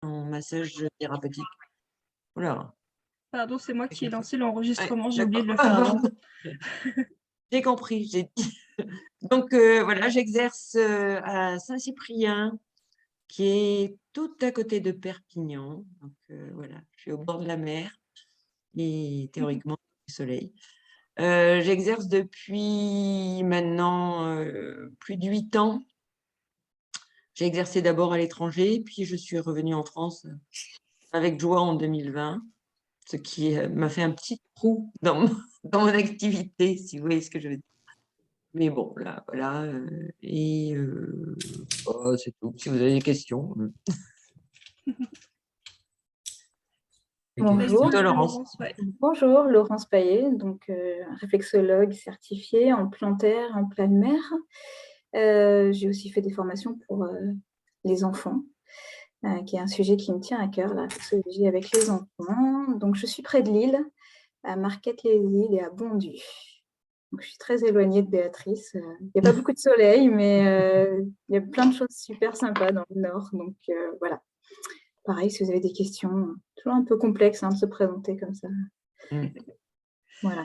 en massage thérapeutique. Voilà. Pardon, c'est moi qui ai lancé Ouais, l'enregistrement, j'ai oublié de le d'accord. faire avant. J'ai compris, j'ai dit. Donc voilà, j'exerce à Saint-Cyprien, qui est tout à côté de Perpignan. Donc voilà, je suis au bord de la mer et théoriquement du soleil. J'exerce depuis maintenant plus de 8 ans. J'ai exercé d'abord à l'étranger, puis je suis revenue en France avec joie en 2020, ce qui m'a fait un petit trou dans mon activité, si vous voyez ce que je veux dire. Mais bon, là, voilà. Oh, c'est tout. Si vous avez des questions. Bonjour. Toi, Laurence. Laurence, ouais. Bonjour, Laurence Paillet, donc réflexologue certifiée en plan terre, en pleine mer. J'ai aussi fait des formations pour les enfants, qui est un sujet qui me tient à cœur, la réflexologie avec les enfants. Donc, je suis près de Lille, à Marquette-les-Îles et à Bondy. Donc, je suis très éloignée de Béatrice. Il n'y a pas beaucoup de soleil, mais il y a plein de choses super sympas dans le nord. Donc, voilà. Pareil, si vous avez des questions, toujours un peu complexe de se présenter comme ça. Voilà.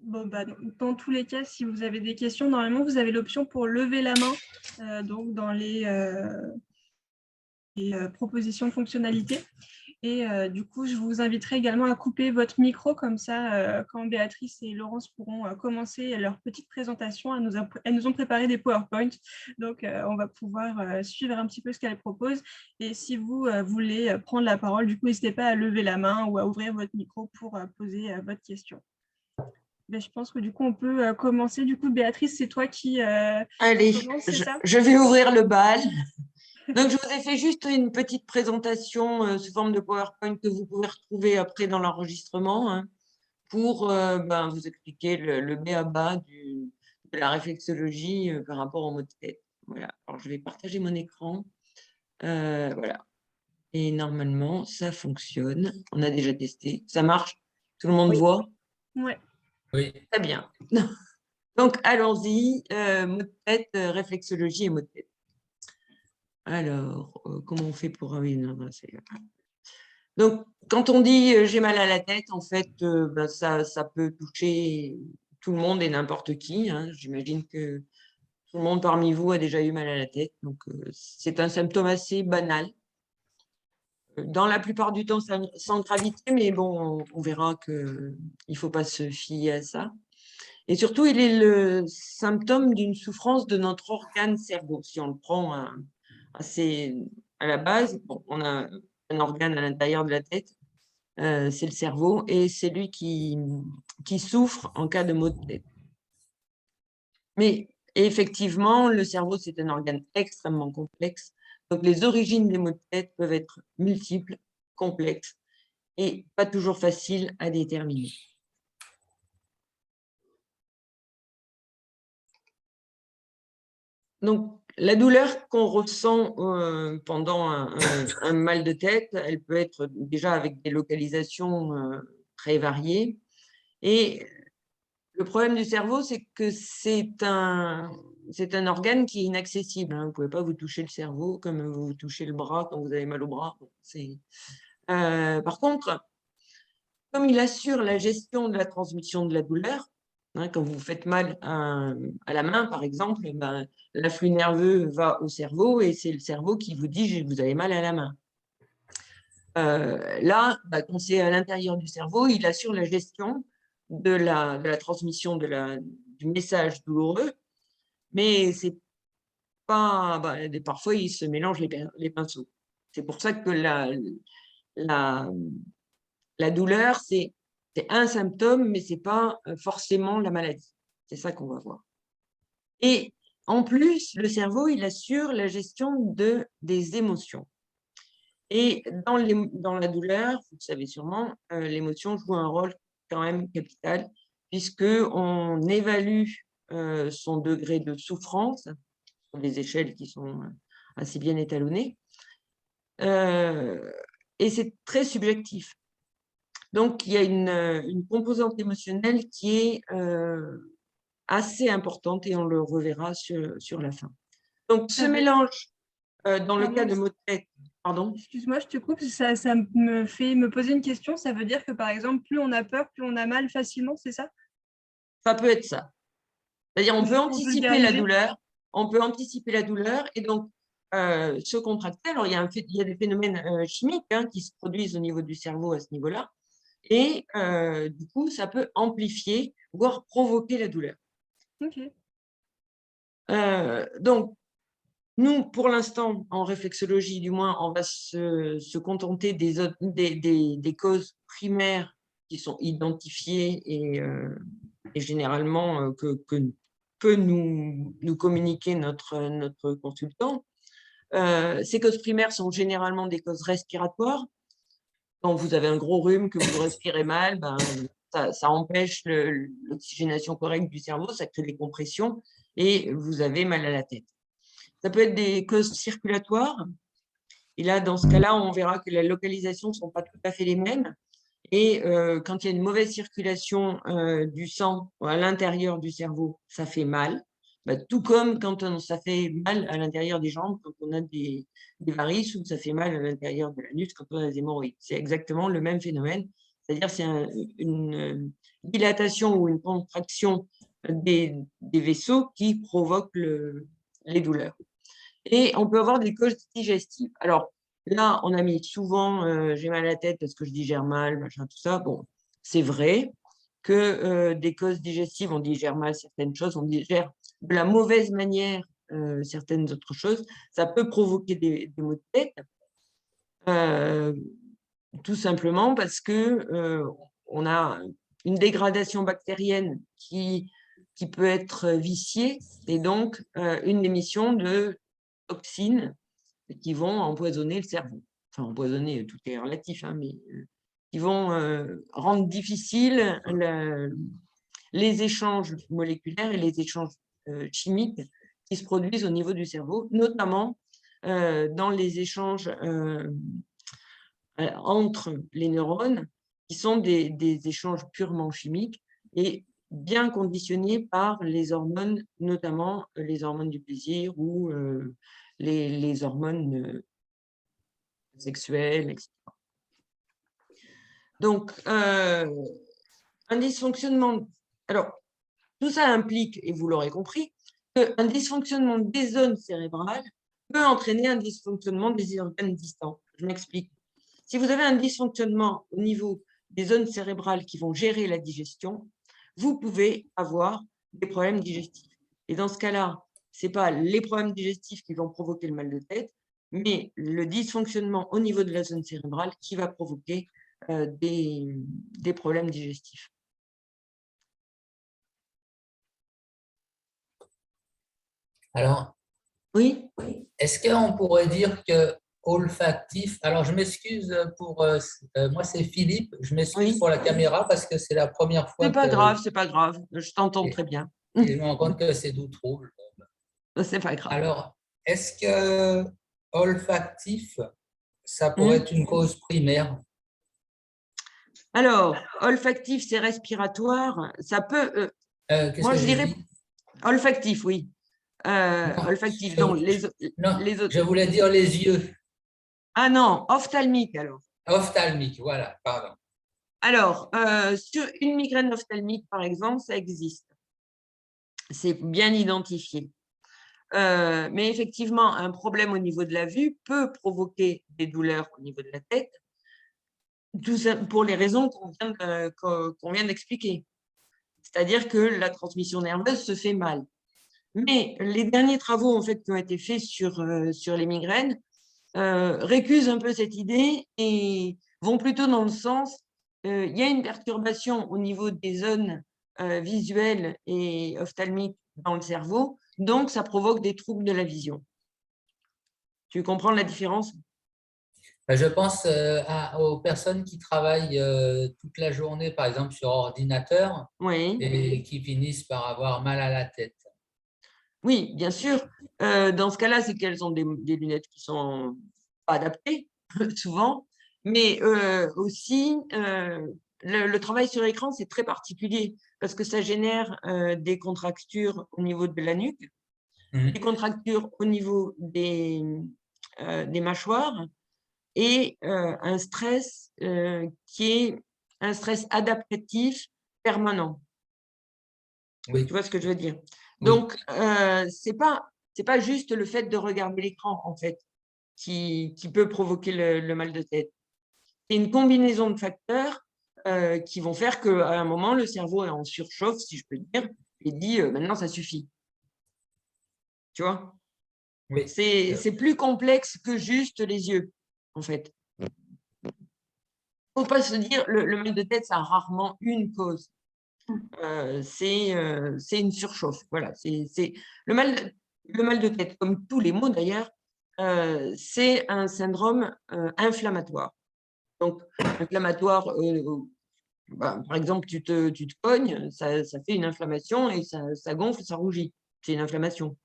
Bon, bah, dans tous les cas, si vous avez des questions, normalement, vous avez l'option pour lever la main donc dans les propositions de fonctionnalités. Et du coup, je vous inviterai également à couper votre micro, comme ça, quand Béatrice et Laurence pourront commencer leur petite présentation, elles nous ont préparé des PowerPoint, donc on va pouvoir suivre un petit peu ce qu'elles proposent. Et si vous voulez prendre la parole, du coup, n'hésitez pas à lever la main ou à ouvrir votre micro pour poser votre question. Mais je pense que du coup, on peut commencer. Du coup, Béatrice, c'est toi qui Allez, commence, c'est ça ? je vais ouvrir le bal. Donc, je vous ai fait juste une petite présentation sous forme de PowerPoint que vous pouvez retrouver après dans l'enregistrement pour vous expliquer le b.a.-ba de la réflexologie par rapport aux maux de tête. Voilà. Alors, je vais partager mon écran. Voilà. Et normalement, ça fonctionne. On a déjà testé. Ça marche? Tout le monde voit? Ouais. Oui. Très bien. Donc, allons-y. Maux de tête, réflexologie et maux de tête. Alors, comment on fait pour… Ah oui, non, donc, quand on dit j'ai mal à la tête, en fait, ça peut toucher tout le monde et n'importe qui. J'imagine que tout le monde parmi vous a déjà eu mal à la tête. Donc, c'est un symptôme assez banal. Dans la plupart du temps, sans gravité, mais bon, on verra qu'il ne faut pas se fier à ça. Et surtout, il est le symptôme d'une souffrance de notre organe cerveau. Si on le prend assez à la base, bon, on a un organe à l'intérieur de la tête, c'est le cerveau, et c'est lui qui souffre en cas de maux de tête. Mais effectivement, le cerveau, c'est un organe extrêmement complexe. Donc, les origines des maux de tête peuvent être multiples, complexes, et pas toujours faciles à déterminer. Donc, la douleur qu'on ressent pendant un mal de tête, elle peut être déjà avec des localisations très variées. Et le problème du cerveau, c'est que c'est un organe qui est inaccessible. Vous ne pouvez pas vous toucher le cerveau comme vous vous touchez le bras quand vous avez mal au bras. Par contre, comme il assure la gestion de la transmission de la douleur, quand vous faites mal à la main, par exemple, l'afflux nerveux va au cerveau et c'est le cerveau qui vous dit « vous avez mal à la main ». Là, quand c'est à l'intérieur du cerveau, il assure la gestion de la transmission du message douloureux, mais c'est pas… parfois, il se mélange les pinceaux. C'est pour ça que la douleur, c'est un symptôme, mais ce n'est pas forcément la maladie. C'est ça qu'on va voir. Et en plus, le cerveau, il assure la gestion des émotions. Et dans la douleur, vous le savez sûrement, l'émotion joue un rôle quand même capital, puisqu'on évalue son degré de souffrance, sur des échelles qui sont assez bien étalonnées, et c'est très subjectif. Donc, il y a une composante émotionnelle qui est assez importante et on le reverra sur la fin. Donc, ce mélange, dans le cas de maux de tête… Pardon? Excuse-moi, je te coupe, ça me fait me poser une question. Ça veut dire que, par exemple, plus on a peur, plus on a mal facilement, c'est ça? Ça peut être ça. C'est-à-dire, on peut Juste pour anticiper la vulgariser. douleur, et donc se contracter. Alors, il y a des phénomènes chimiques qui se produisent au niveau du cerveau à ce niveau-là, et du coup, ça peut amplifier, voire provoquer la douleur. Ok. Donc, nous, pour l'instant, en réflexologie, du moins, on va se contenter des causes primaires qui sont identifiées et généralement que peut nous communiquer notre consultant. Ces causes primaires sont généralement des causes respiratoires. Quand vous avez un gros rhume, que vous respirez mal, ben, ça empêche l'oxygénation correcte du cerveau, ça crée des compressions et vous avez mal à la tête. Ça peut être des causes circulatoires. Et là, dans ce cas-là, on verra que les localisations ne sont pas tout à fait les mêmes. Et quand il y a une mauvaise circulation du sang à l'intérieur du cerveau, ça fait mal. Bah, tout comme quand ça fait mal à l'intérieur des jambes, quand on a des varices, ou ça fait mal à l'intérieur de l'anus quand on a des hémorroïdes. C'est exactement le même phénomène. C'est-à-dire c'est une dilatation ou une contraction des vaisseaux qui provoquent les douleurs. Et on peut avoir des causes digestives. Alors là, on a mis souvent j'ai mal à la tête parce que je digère mal, machin, tout ça. Bon, c'est vrai que des causes digestives, on digère mal certaines choses, on digère de la mauvaise manière certaines autres choses. Ça peut provoquer des maux de tête, tout simplement parce que on a une dégradation bactérienne qui peut être viciée, et donc une émission de toxines qui vont empoisonner le cerveau. Enfin, empoisonner, tout est relatif, mais qui vont rendre difficile les échanges moléculaires et les échanges chimiques qui se produisent au niveau du cerveau, notamment dans les échanges entre les neurones, qui sont des échanges purement chimiques et bien conditionnés par les hormones, notamment les hormones du plaisir ou les hormones sexuelles, etc. Donc, un dysfonctionnement. Alors, tout ça implique, et vous l'aurez compris, qu'un dysfonctionnement des zones cérébrales peut entraîner un dysfonctionnement des organes distants. Je m'explique. Si vous avez un dysfonctionnement au niveau des zones cérébrales qui vont gérer la digestion, vous pouvez avoir des problèmes digestifs. Et dans ce cas-là, ce n'est pas les problèmes digestifs qui vont provoquer le mal de tête, mais le dysfonctionnement au niveau de la zone cérébrale qui va provoquer des problèmes digestifs. Alors, Oui, est-ce qu'on pourrait dire que olfactif, alors je m'excuse pour, moi c'est Philippe, je m'excuse oui. pour la caméra parce que c'est la première fois C'est pas que grave, c'est pas grave. Je t'entends très bien. et je me rends compte que c'est d'où trouble. C'est pas grave. Alors, est-ce que olfactif, ça pourrait être une cause primaire? Alors, olfactif, c'est respiratoire. Ça peut. Qu'est-ce Moi, que je j'ai dirais dit? olfactif, oui. Non, Olfactif. Donc, non, les autres. je voulais dire les yeux. Ah non, ophtalmique alors. Ophtalmique, voilà, pardon. Alors, sur une migraine ophtalmique, par exemple, ça existe. C'est bien identifié. Mais effectivement, un problème au niveau de la vue peut provoquer des douleurs au niveau de la tête, tout ça pour les raisons qu'on vient d'expliquer. C'est-à-dire que la transmission nerveuse se fait mal. Mais les derniers travaux en fait, qui ont été faits sur les migraines récusent un peu cette idée et vont plutôt dans le sens, il y a une perturbation au niveau des zones visuelles et ophtalmiques dans le cerveau, donc ça provoque des troubles de la vision. Tu comprends la différence? Je pense aux personnes qui travaillent toute la journée, par exemple sur ordinateur, Oui, et qui finissent par avoir mal à la tête. oui, bien sûr. Dans ce cas-là, c'est qu'elles ont des lunettes qui sont pas adaptées, souvent, mais aussi, le travail sur écran, c'est très particulier parce que ça génère des contractures au niveau de la nuque, des contractures au niveau des mâchoires, et un stress qui est un stress adaptatif permanent. Oui. Tu vois ce que je veux dire? Oui. Donc, c'est pas juste le fait de regarder l'écran, en fait, qui peut provoquer le mal de tête. C'est une combinaison de facteurs qui vont faire qu'à un moment, le cerveau est en surchauffe, si je peux dire, et dit maintenant, ça suffit. Tu vois? Oui. C'est plus complexe que juste les yeux, en fait. Il ne faut pas se dire le mal de tête, ça a rarement une cause. C'est une surchauffe. Voilà, le mal de tête, comme tous les maux d'ailleurs, c'est un syndrome inflammatoire. Donc, inflammatoire, par exemple, tu te cognes, ça fait une inflammation et ça gonfle, ça rougit. C'est une inflammation.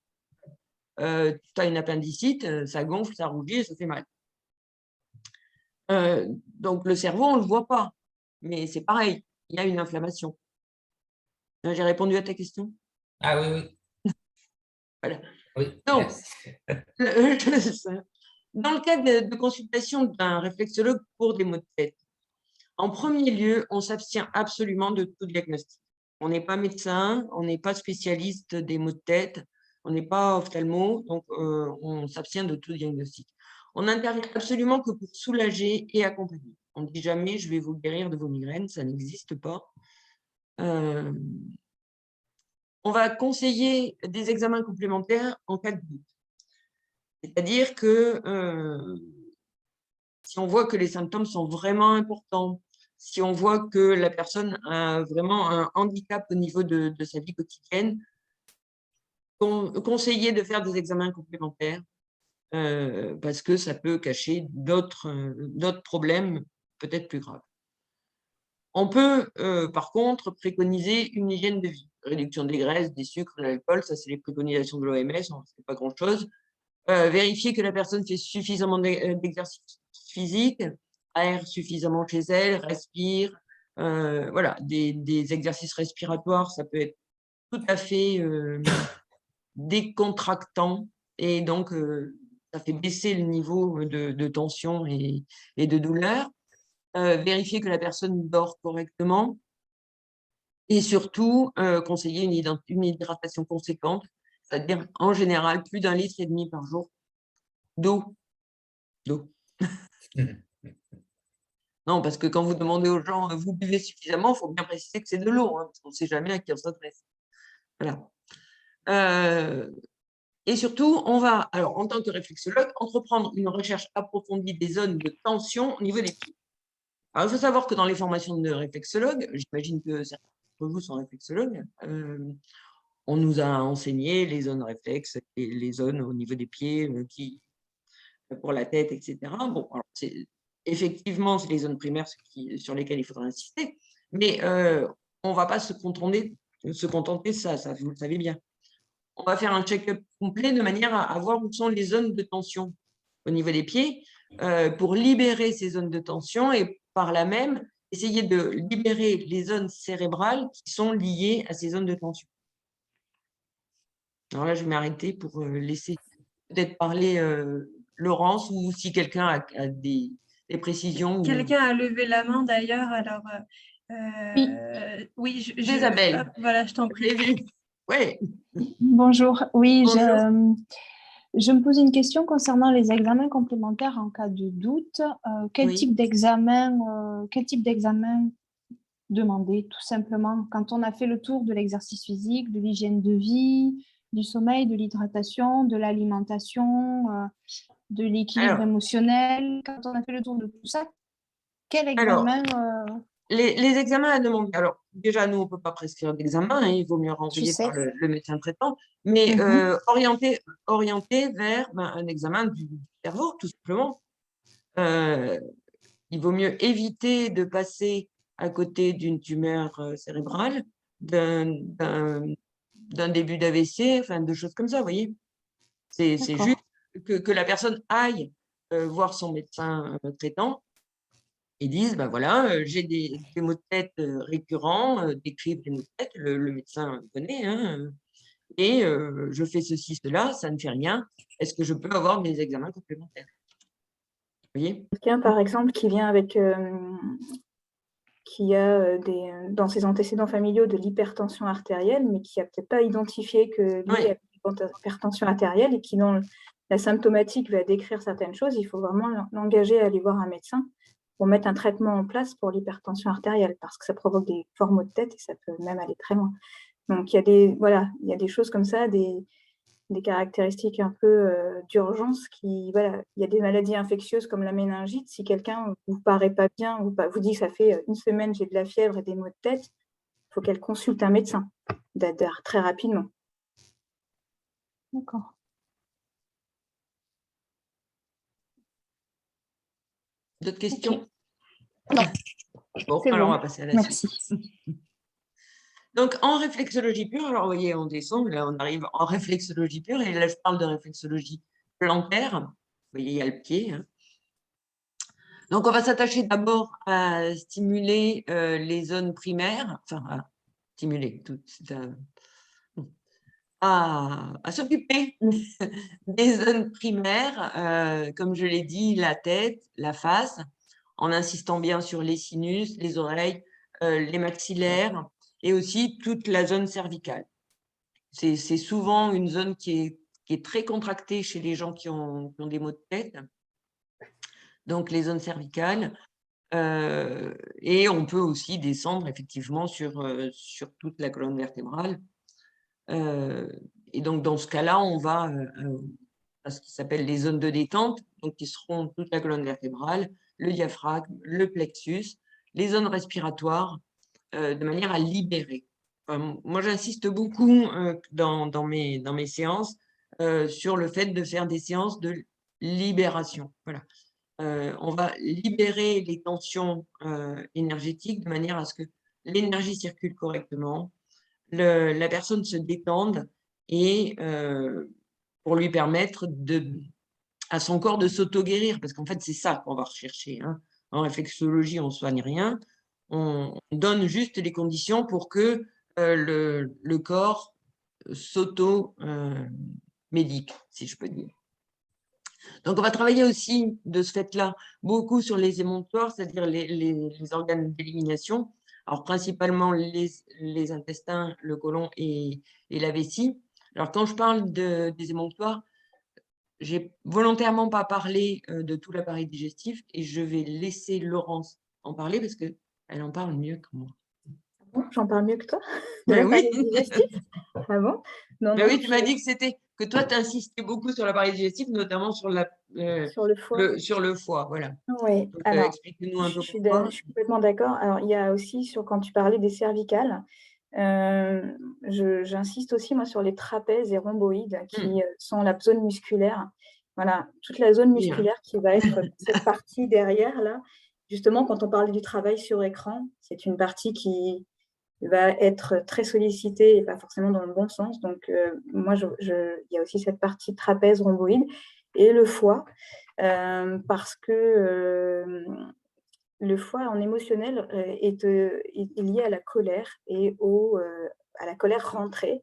Tu as une appendicite, ça gonfle, ça rougit et ça fait mal. Donc, le cerveau, on ne le voit pas, mais c'est pareil, il y a une inflammation. J'ai répondu à ta question? Ah oui, oui. Voilà. Oui, Donc, merci. dans le cas de consultation d'un réflexologue pour des maux de tête, en premier lieu, on s'abstient absolument de tout diagnostic. On n'est pas médecin, on n'est pas spécialiste des maux de tête, on n'est pas ophtalmo, donc on s'abstient de tout diagnostic. On n'intervient absolument que pour soulager et accompagner. On ne dit jamais « je vais vous guérir de vos migraines », ça n'existe pas. On va conseiller des examens complémentaires en cas de doute. C'est-à-dire que si on voit que les symptômes sont vraiment importants, si on voit que la personne a vraiment un handicap au niveau de sa vie quotidienne, conseiller de faire des examens complémentaires parce que ça peut cacher d'autres problèmes peut-être plus graves. On peut, par contre, préconiser une hygiène de vie. Réduction des graisses, des sucres, de l'alcool, ça c'est les préconisations de l'OMS, on ne fait pas grand-chose. Vérifier que la personne fait suffisamment d'exercice physique, aère suffisamment chez elle, respire. Voilà, des exercices respiratoires, ça peut être tout à fait décontractant et donc ça fait baisser le niveau de tension et de douleur. Vérifier que la personne dort correctement et surtout conseiller une hydratation conséquente, c'est-à-dire en général plus d'1,5 litre par jour d'eau. Non, parce que quand vous demandez aux gens « vous buvez suffisamment », il faut bien préciser que c'est de l'eau, hein, parce qu'on ne sait jamais à qui on s'adresse. Voilà. Et surtout, on va, alors, en tant que réflexologue, entreprendre une recherche approfondie des zones de tension au niveau des pieds. Alors, il faut savoir que dans les formations de réflexologue, j'imagine que certains d'entre vous sont réflexologues, on nous a enseigné les zones réflexes et les zones au niveau des pieds pour la tête, etc. Bon, alors effectivement, c'est les zones primaires sur lesquelles il faudra insister, mais on ne va pas se contenter de ça, vous le savez bien. On va faire un check-up complet de manière à voir où sont les zones de tension au niveau des pieds pour libérer ces zones de tension et par là même essayer de libérer les zones cérébrales qui sont liées à ces zones de tension. Alors là, je vais m'arrêter pour laisser peut-être parler Laurence ou si quelqu'un a des précisions. Quelqu'un a levé la main d'ailleurs, alors oui, Isabelle. Voilà, je t'en prie. Oui. Bonjour, oui, Bonjour. Je me pose une question concernant les examens complémentaires en cas de doute. Quel type d'examen demander, tout simplement, quand on a fait le tour de l'exercice physique, de l'hygiène de vie, du sommeil, de l'hydratation, de l'alimentation, de l'équilibre émotionnel, quand on a fait le tour de tout ça, quel examen les examens à demander. Alors, déjà, nous, on ne peut pas prescrire d'examen, hein, il vaut mieux renvoyer par le médecin traitant, mais orienter vers un examen du cerveau, tout simplement. Il vaut mieux éviter de passer à côté d'une tumeur cérébrale, d'un début d'AVC, enfin, de choses comme ça, vous voyez. C'est juste que la personne aille voir son médecin traitant et dise, ben voilà, j'ai des maux de tête récurrents, décrivent les maux de tête, le médecin connaît, hein, et je fais ceci, cela, ça ne fait rien. Est-ce que je peux avoir des examens complémentaires? voyez? Quelqu'un, par exemple, qui vient avec, qui a dans ses antécédents familiaux de l'hypertension artérielle, mais qui n'a peut-être pas identifié que lui Oui. avait l'hypertension artérielle et qui, dans la symptomatique, va décrire certaines choses, il faut vraiment l'engager à aller voir un médecin pour mettre un traitement en place pour l'hypertension artérielle, parce que ça provoque des forts maux de tête et ça peut même aller très loin. Donc, il y a des choses comme ça, des caractéristiques un peu d'urgence il y a des maladies infectieuses comme la méningite. Si quelqu'un ne vous paraît pas bien, vous dit que ça fait une semaine, j'ai de la fièvre et des maux de tête, il faut qu'elle consulte un médecin très rapidement. D'accord. D'autres questions? Non. Bon, C'est alors bon. on va passer à la suite. Merci. Donc, en réflexologie pure, alors vous voyez, on descend, là on arrive en réflexologie pure, et là je parle de réflexologie plantaire. Vous voyez, il y a le pied. Hein. Donc, on va s'attacher d'abord à stimuler les zones primaires, enfin, à stimuler, à s'occuper des zones primaires, comme je l'ai dit, la tête, la face, en insistant bien sur les sinus, les oreilles, les maxillaires et aussi toute la zone cervicale. C'est souvent une zone qui est très contractée chez les gens qui ont des maux de tête, donc les zones cervicales. Et on peut aussi descendre effectivement sur toute la colonne vertébrale. Et donc, dans ce cas-là, on va à ce qui s'appelle les zones de détente, donc qui seront toute la colonne vertébrale, le diaphragme, le plexus, les zones respiratoires, de manière à libérer. Moi, j'insiste beaucoup dans mes séances sur le fait de faire des séances de libération. Voilà. On va libérer les tensions énergétiques de manière à ce que l'énergie circule correctement, la personne se détende et pour lui permettre à son corps de s'auto-guérir, parce qu'en fait, c'est ça qu'on va rechercher. Hein. En réflexologie, on ne soigne rien, on donne juste les conditions pour que le corps s'auto-médique, si je peux dire. Donc, on va travailler aussi, de ce fait-là, beaucoup sur les émonctoires, c'est-à-dire les organes d'élimination. Alors, principalement les intestins, le côlon et la vessie. Alors, quand je parle des émonctoires, j'ai volontairement pas parlé de tout l'appareil digestif et je vais laisser Laurence en parler parce qu'elle en parle mieux que moi. J'en parle mieux que toi de Ben l'appareil oui. digestif. Ah bon? Non, Ben oui, tu m'as dit que toi, tu insistais beaucoup sur l'appareil digestif, notamment sur sur le foie. sur le foie. Voilà. Oui, Donc, alors, explique-nous un peu je pourquoi. suis complètement d'accord. Alors, il y a aussi, quand tu parlais des cervicales, j'insiste aussi, moi, sur les trapèzes et rhomboïdes qui sont la zone musculaire. Voilà, toute la zone musculaire qui va être cette partie derrière, là. Justement, quand on parlait du travail sur écran, c'est une partie qui va être très sollicitée et pas forcément dans le bon sens. Donc, moi, il y a aussi cette partie trapèze rhomboïde et le foie, parce que le foie en émotionnel est lié à la colère et à la colère rentrée.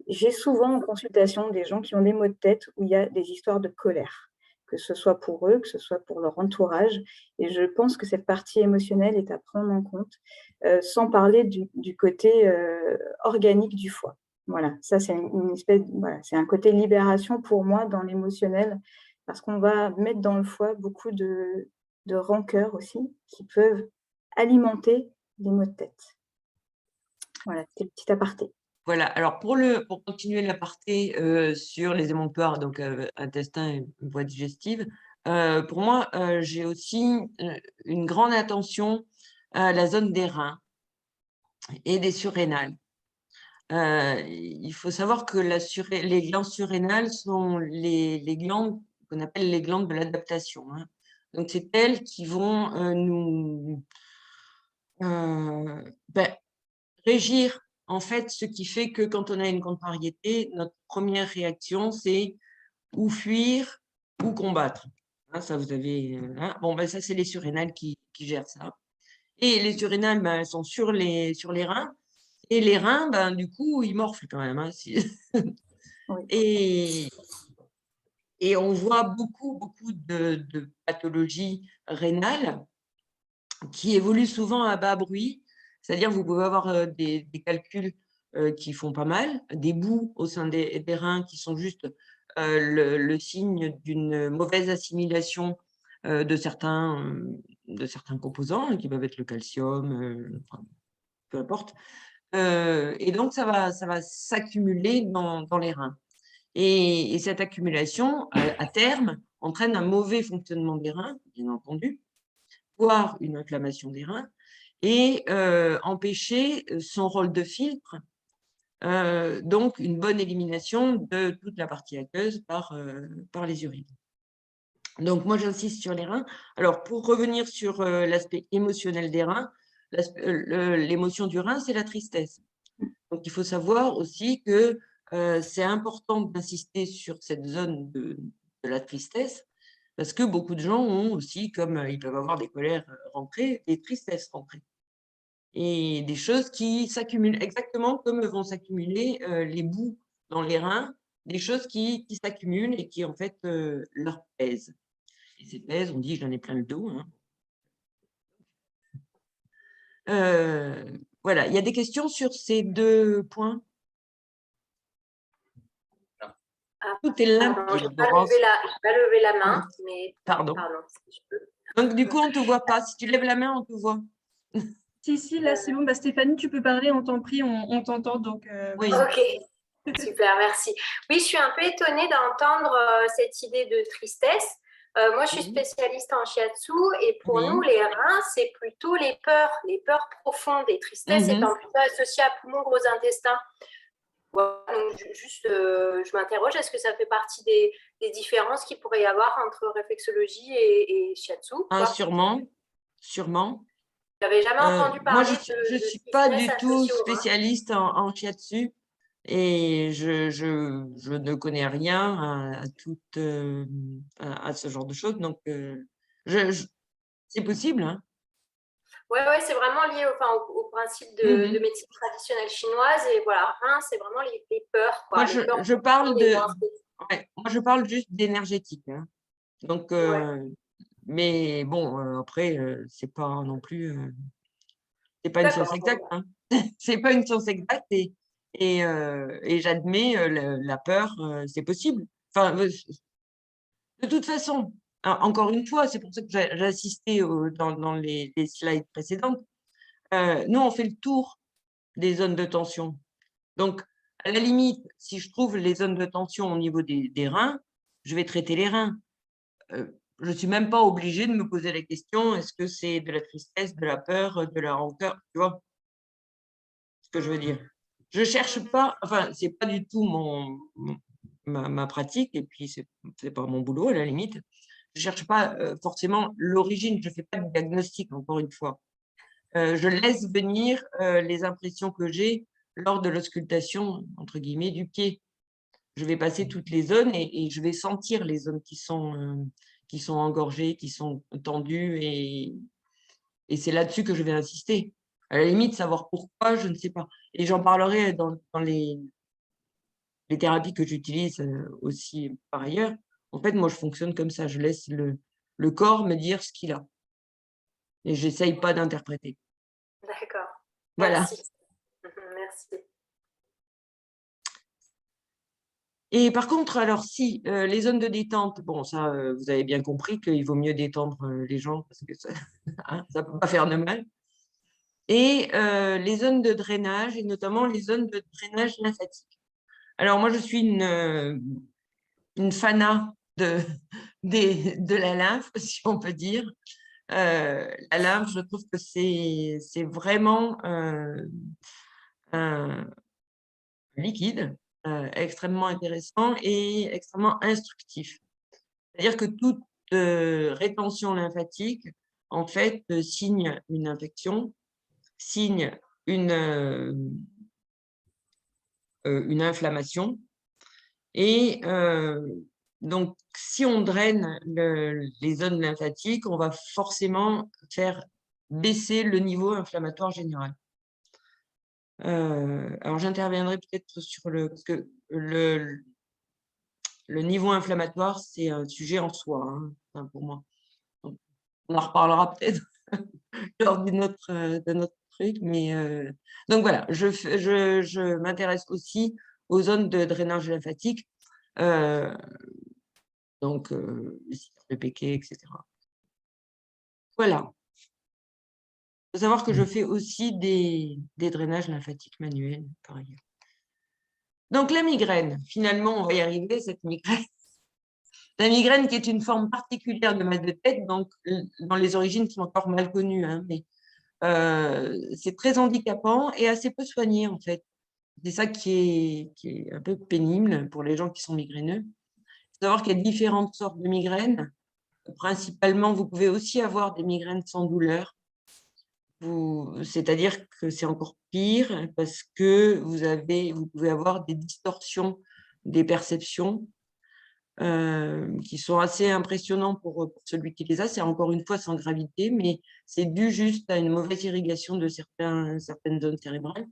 J'ai souvent en consultation des gens qui ont des maux de tête où il y a des histoires de colère, que ce soit pour eux, que ce soit pour leur entourage. Et je pense que cette partie émotionnelle est à prendre en compte, sans parler du côté organique du foie. Voilà, ça c'est c'est un côté libération pour moi dans l'émotionnel, parce qu'on va mettre dans le foie beaucoup de rancœur aussi, qui peuvent alimenter les maux de tête. Voilà, c'était le petit aparté. Voilà, alors pour continuer l'aparté sur les émonctoires, donc intestin et voie digestive, pour moi, j'ai aussi une grande attention à la zone des reins et des surrénales. Il faut savoir que les glandes surrénales sont les glandes qu'on appelle les glandes de l'adaptation. Hein. Donc, c'est elles qui vont nous régir en fait ce qui fait que quand on a une contrariété, notre première réaction, c'est ou fuir ou combattre. Hein, ça, vous avez. Hein, bon, ben, ça, c'est les surrénales qui gèrent ça. Et les surrénales, ben, elles sont sur les reins. Et les reins, ben, du coup, ils morflent quand même. Hein, Oui. et et on voit beaucoup de pathologies rénales qui évoluent souvent à bas bruit. C'est-à-dire vous pouvez avoir des calculs qui font pas mal, des bouts au sein des reins qui sont juste le signe d'une mauvaise assimilation de certains composants, qui peuvent être le calcium, enfin, peu importe. Et donc, ça va s'accumuler dans les reins. Et cette accumulation, à terme, entraîne un mauvais fonctionnement des reins, bien entendu, voire une inflammation des reins, et empêcher son rôle de filtre, donc une bonne élimination de toute la partie aqueuse par les urines. Donc, moi, j'insiste sur les reins. Alors, pour revenir sur l'aspect émotionnel des reins, l'émotion du rein, c'est la tristesse. Donc, il faut savoir aussi que c'est important d'insister sur cette zone de la tristesse, parce que beaucoup de gens ont aussi, comme ils peuvent avoir des colères rentrées, des tristesses rentrées. Et des choses qui s'accumulent, exactement comme vont s'accumuler les boues dans les reins, des choses qui s'accumulent et qui, en fait, leur pèsent. Et ces pèses, on dit, j'en ai plein le dos. Hein. Voilà, il y a des questions sur ces 2 points? Tout est limpide. Je n'ai pas levé la main, mais pardon. Si je peux. Donc, du coup, on ne te voit pas. Si tu lèves la main, on te voit. Si, là, c'est bon. Bah, Stéphanie, tu peux parler, on t'en prie, on t'entend. Donc, Oui. Ok, super, merci. Oui, je suis un peu étonnée d'entendre cette idée de tristesse. Moi, je suis spécialiste en shiatsu et pour nous, les reins, c'est plutôt les peurs profondes. Et tristesse étant plutôt associée à poumons, gros intestins. Voilà, donc juste, je m'interroge, est-ce que ça fait partie des différences qu'il pourrait y avoir entre réflexologie et shiatsu? Sûrement. Je n'avais jamais entendu parler moi, je ne suis pas du tout spécialiste en shiatsu et je ne connais rien à ce genre de choses. Donc, c'est possible. Hein. Oui, c'est vraiment lié au principe de médecine traditionnelle chinoise. Et voilà, rein, c'est vraiment les peurs. Quoi. Moi, je parle juste d'énergétique. Hein. Donc, mais bon, après, c'est pas non plus... c'est pas une science exacte. Hein. C'est pas une science exacte et j'admets la peur, c'est possible. Enfin, de toute façon, encore une fois, c'est pour ça que j'ai assisté dans les slides précédentes. Nous, on fait le tour des zones de tension. Donc, à la limite, si je trouve les zones de tension au niveau des reins, je vais traiter les reins. Je ne suis même pas obligée de me poser la question, est-ce que c'est de la tristesse, de la peur, de la rancœur, tu vois ce que je veux dire. Je ne cherche pas, enfin, ce n'est pas du tout ma pratique, et puis ce n'est pas mon boulot à la limite. Je ne cherche pas forcément l'origine, je ne fais pas de diagnostic, encore une fois. Je laisse venir les impressions que j'ai lors de l'auscultation, entre guillemets, du pied. Je vais passer toutes les zones et je vais sentir les zones qui sont engorgées, qui sont tendues, et c'est là-dessus que je vais insister. À la limite, savoir pourquoi, je ne sais pas. Et j'en parlerai dans les thérapies que j'utilise aussi par ailleurs. En fait, moi, je fonctionne comme ça. Je laisse le corps me dire ce qu'il a. Et je n'essaye pas d'interpréter. D'accord. Voilà. Merci. Merci. Et par contre, alors si les zones de détente, bon, ça, vous avez bien compris qu'il vaut mieux détendre les gens parce que ça ne peut pas faire de mal. Et les zones de drainage, et notamment les zones de drainage lymphatique. Alors moi, je suis une fana de la lymphe, si on peut dire. La lymphe, je trouve que c'est vraiment un liquide extrêmement intéressant et extrêmement instructif. C'est-à-dire que toute rétention lymphatique, en fait, signe une infection, signe une inflammation. Et donc, si on draine les zones lymphatiques, on va forcément faire baisser le niveau inflammatoire général. Alors, j'interviendrai peut-être sur parce que le niveau inflammatoire, c'est un sujet en soi, hein, enfin, pour moi. Donc, on en reparlera peut-être lors d'un autre truc. Mais, donc voilà, je m'intéresse aussi aux zones de drainage lymphatique, donc le Péquet, etc. Voilà. Il faut savoir que je fais aussi des drainages lymphatiques manuels, par ailleurs. Donc la migraine, finalement, on va y arriver, cette migraine. La migraine qui est une forme particulière de mal de tête, donc dans les origines qui sont encore mal connues, hein, mais c'est très handicapant et assez peu soigné, en fait. C'est ça qui est un peu pénible pour les gens qui sont migraineux. Il faut savoir qu'il y a différentes sortes de migraines. Principalement, vous pouvez aussi avoir des migraines sans douleur. C'est-à-dire que c'est encore pire parce que vous pouvez avoir des distorsions des perceptions qui sont assez impressionnants pour celui qui les a. C'est encore une fois sans gravité, mais c'est dû juste à une mauvaise irrigation de certaines zones cérébrales.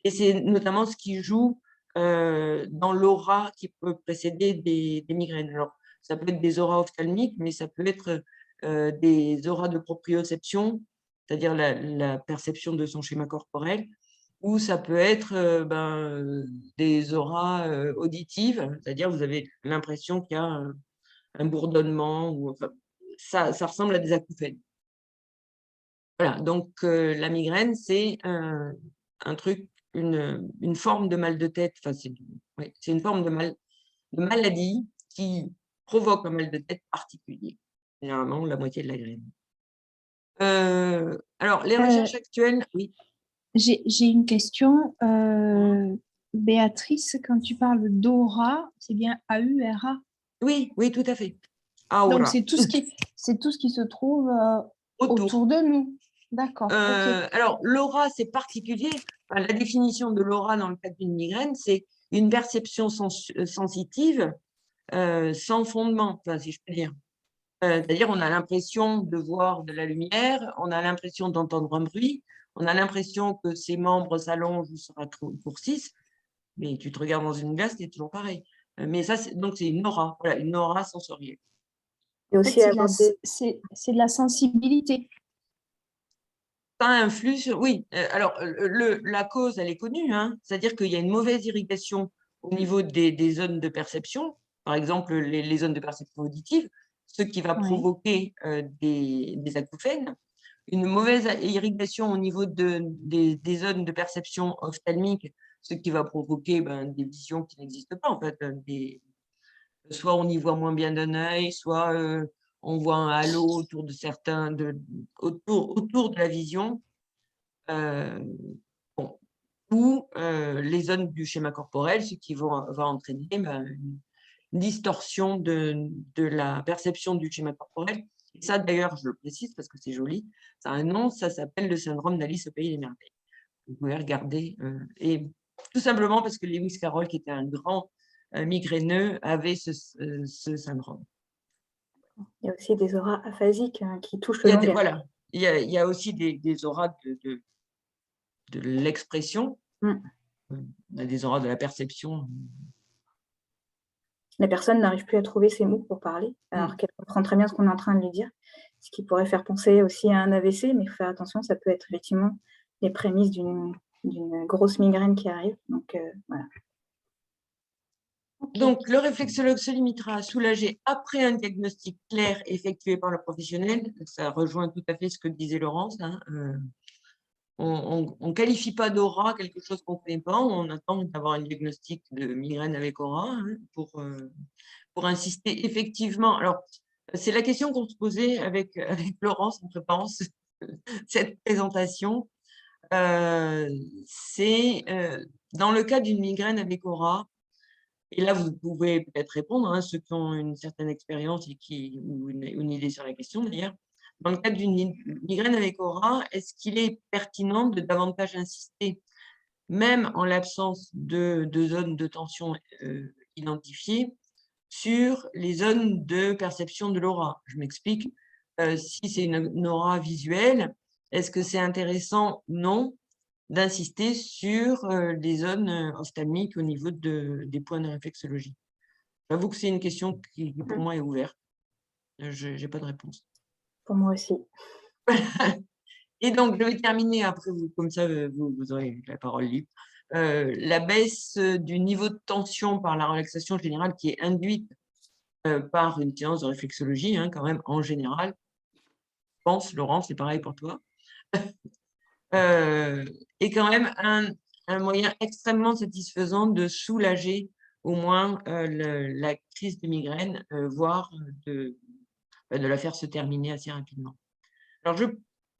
Et c'est notamment ce qui joue dans l'aura qui peut précéder des migraines. Alors, ça peut être des auras ophtalmiques, mais ça peut être des auras de proprioception, c'est-à-dire la perception de son schéma corporel, ou ça peut être des auras auditives, c'est-à-dire vous avez l'impression qu'il y a un bourdonnement, ou enfin, ça ressemble à des acouphènes. Voilà, donc la migraine, c'est un truc, une forme de mal de tête, enfin, c'est une forme de maladie qui provoque un mal de tête particulier, généralement la moitié de la graine. Alors, les recherches actuelles, oui. J'ai une question. Béatrice, quand tu parles d'aura, c'est bien A-U-R-A? Oui, oui, tout à fait. Donc, Aura. c'est tout ce qui se trouve autour de nous. D'accord. Ok. Alors, l'aura, c'est particulier. Enfin, la définition de l'aura dans le cadre d'une migraine, c'est une perception sensitive sans fondement, enfin, si je peux dire. C'est-à-dire, on a l'impression de voir de la lumière, on a l'impression d'entendre un bruit, on a l'impression que ses membres s'allongent ou se raccourcissent, mais tu te regardes dans une glace, c'est toujours pareil. Mais ça, donc, c'est une aura, voilà, une aura sensorielle. Et En aussi fait, c'est de la sensibilité. Ça influe sur… Oui, alors la cause, elle est connue, hein, c'est-à-dire qu'il y a une mauvaise irrigation au niveau des zones de perception, par exemple les zones de perception auditive, ce qui va provoquer des acouphènes, une mauvaise irrigation au niveau des zones de perception ophtalmique, ce qui va provoquer des visions qui n'existent pas, en fait, soit on y voit moins bien d'un œil, soit on voit un halo autour de autour de la vision. Ou les zones du schéma corporel, ce qui va entraîner une distorsion de la perception du schéma corporel. Et ça, d'ailleurs, je le précise parce que c'est joli, ça a un nom, ça s'appelle le syndrome d'Alice au pays des merveilles. Vous pouvez regarder. Et tout simplement parce que Lewis Carroll, qui était un grand migraineux, avait ce syndrome. Il y a aussi des auras aphasiques qui touchent le langage. Voilà, il y a aussi des auras de l'expression. On a des auras de la perception. La personne n'arrive plus à trouver ses mots pour parler, alors qu'elle comprend très bien ce qu'on est en train de lui dire, ce qui pourrait faire penser aussi à un AVC, mais il faut faire attention, ça peut être effectivement les prémices d'une grosse migraine qui arrive. Donc, voilà. Donc, le réflexologue se limitera à soulager après un diagnostic clair effectué par le professionnel. Ça rejoint tout à fait ce que disait Laurence. Hein. On ne qualifie pas d'aura quelque chose qu'on ne connaît pas. On attend d'avoir un diagnostic de migraine avec aura hein, pour insister effectivement. Alors, c'est la question qu'on se posait avec Laurence en préparant cette présentation. C'est dans le cas d'une migraine avec aura, et là, vous pouvez peut-être répondre, hein, ceux qui ont une certaine expérience ou une idée sur la question d'ailleurs. Dans le cadre d'une migraine avec aura, est-ce qu'il est pertinent de davantage insister, même en l'absence de zones de tension identifiées, sur les zones de perception de l'aura? Je m'explique. Si c'est une aura visuelle, est-ce que c'est intéressant? Non. D'insister sur les zones ophtalmiques au niveau des points de réflexologie. J'avoue que c'est une question qui, pour moi, est ouverte. Je n'ai pas de réponse. Pour moi aussi. Et donc, je vais terminer après, comme ça, vous aurez la parole libre. La baisse du niveau de tension par la relaxation générale qui est induite par une séance de réflexologie, hein, quand même, en général. Je pense, Laurent, c'est pareil pour toi. Est quand même un moyen extrêmement satisfaisant de soulager au moins la crise de migraine, voire de la faire se terminer assez rapidement. Alors, je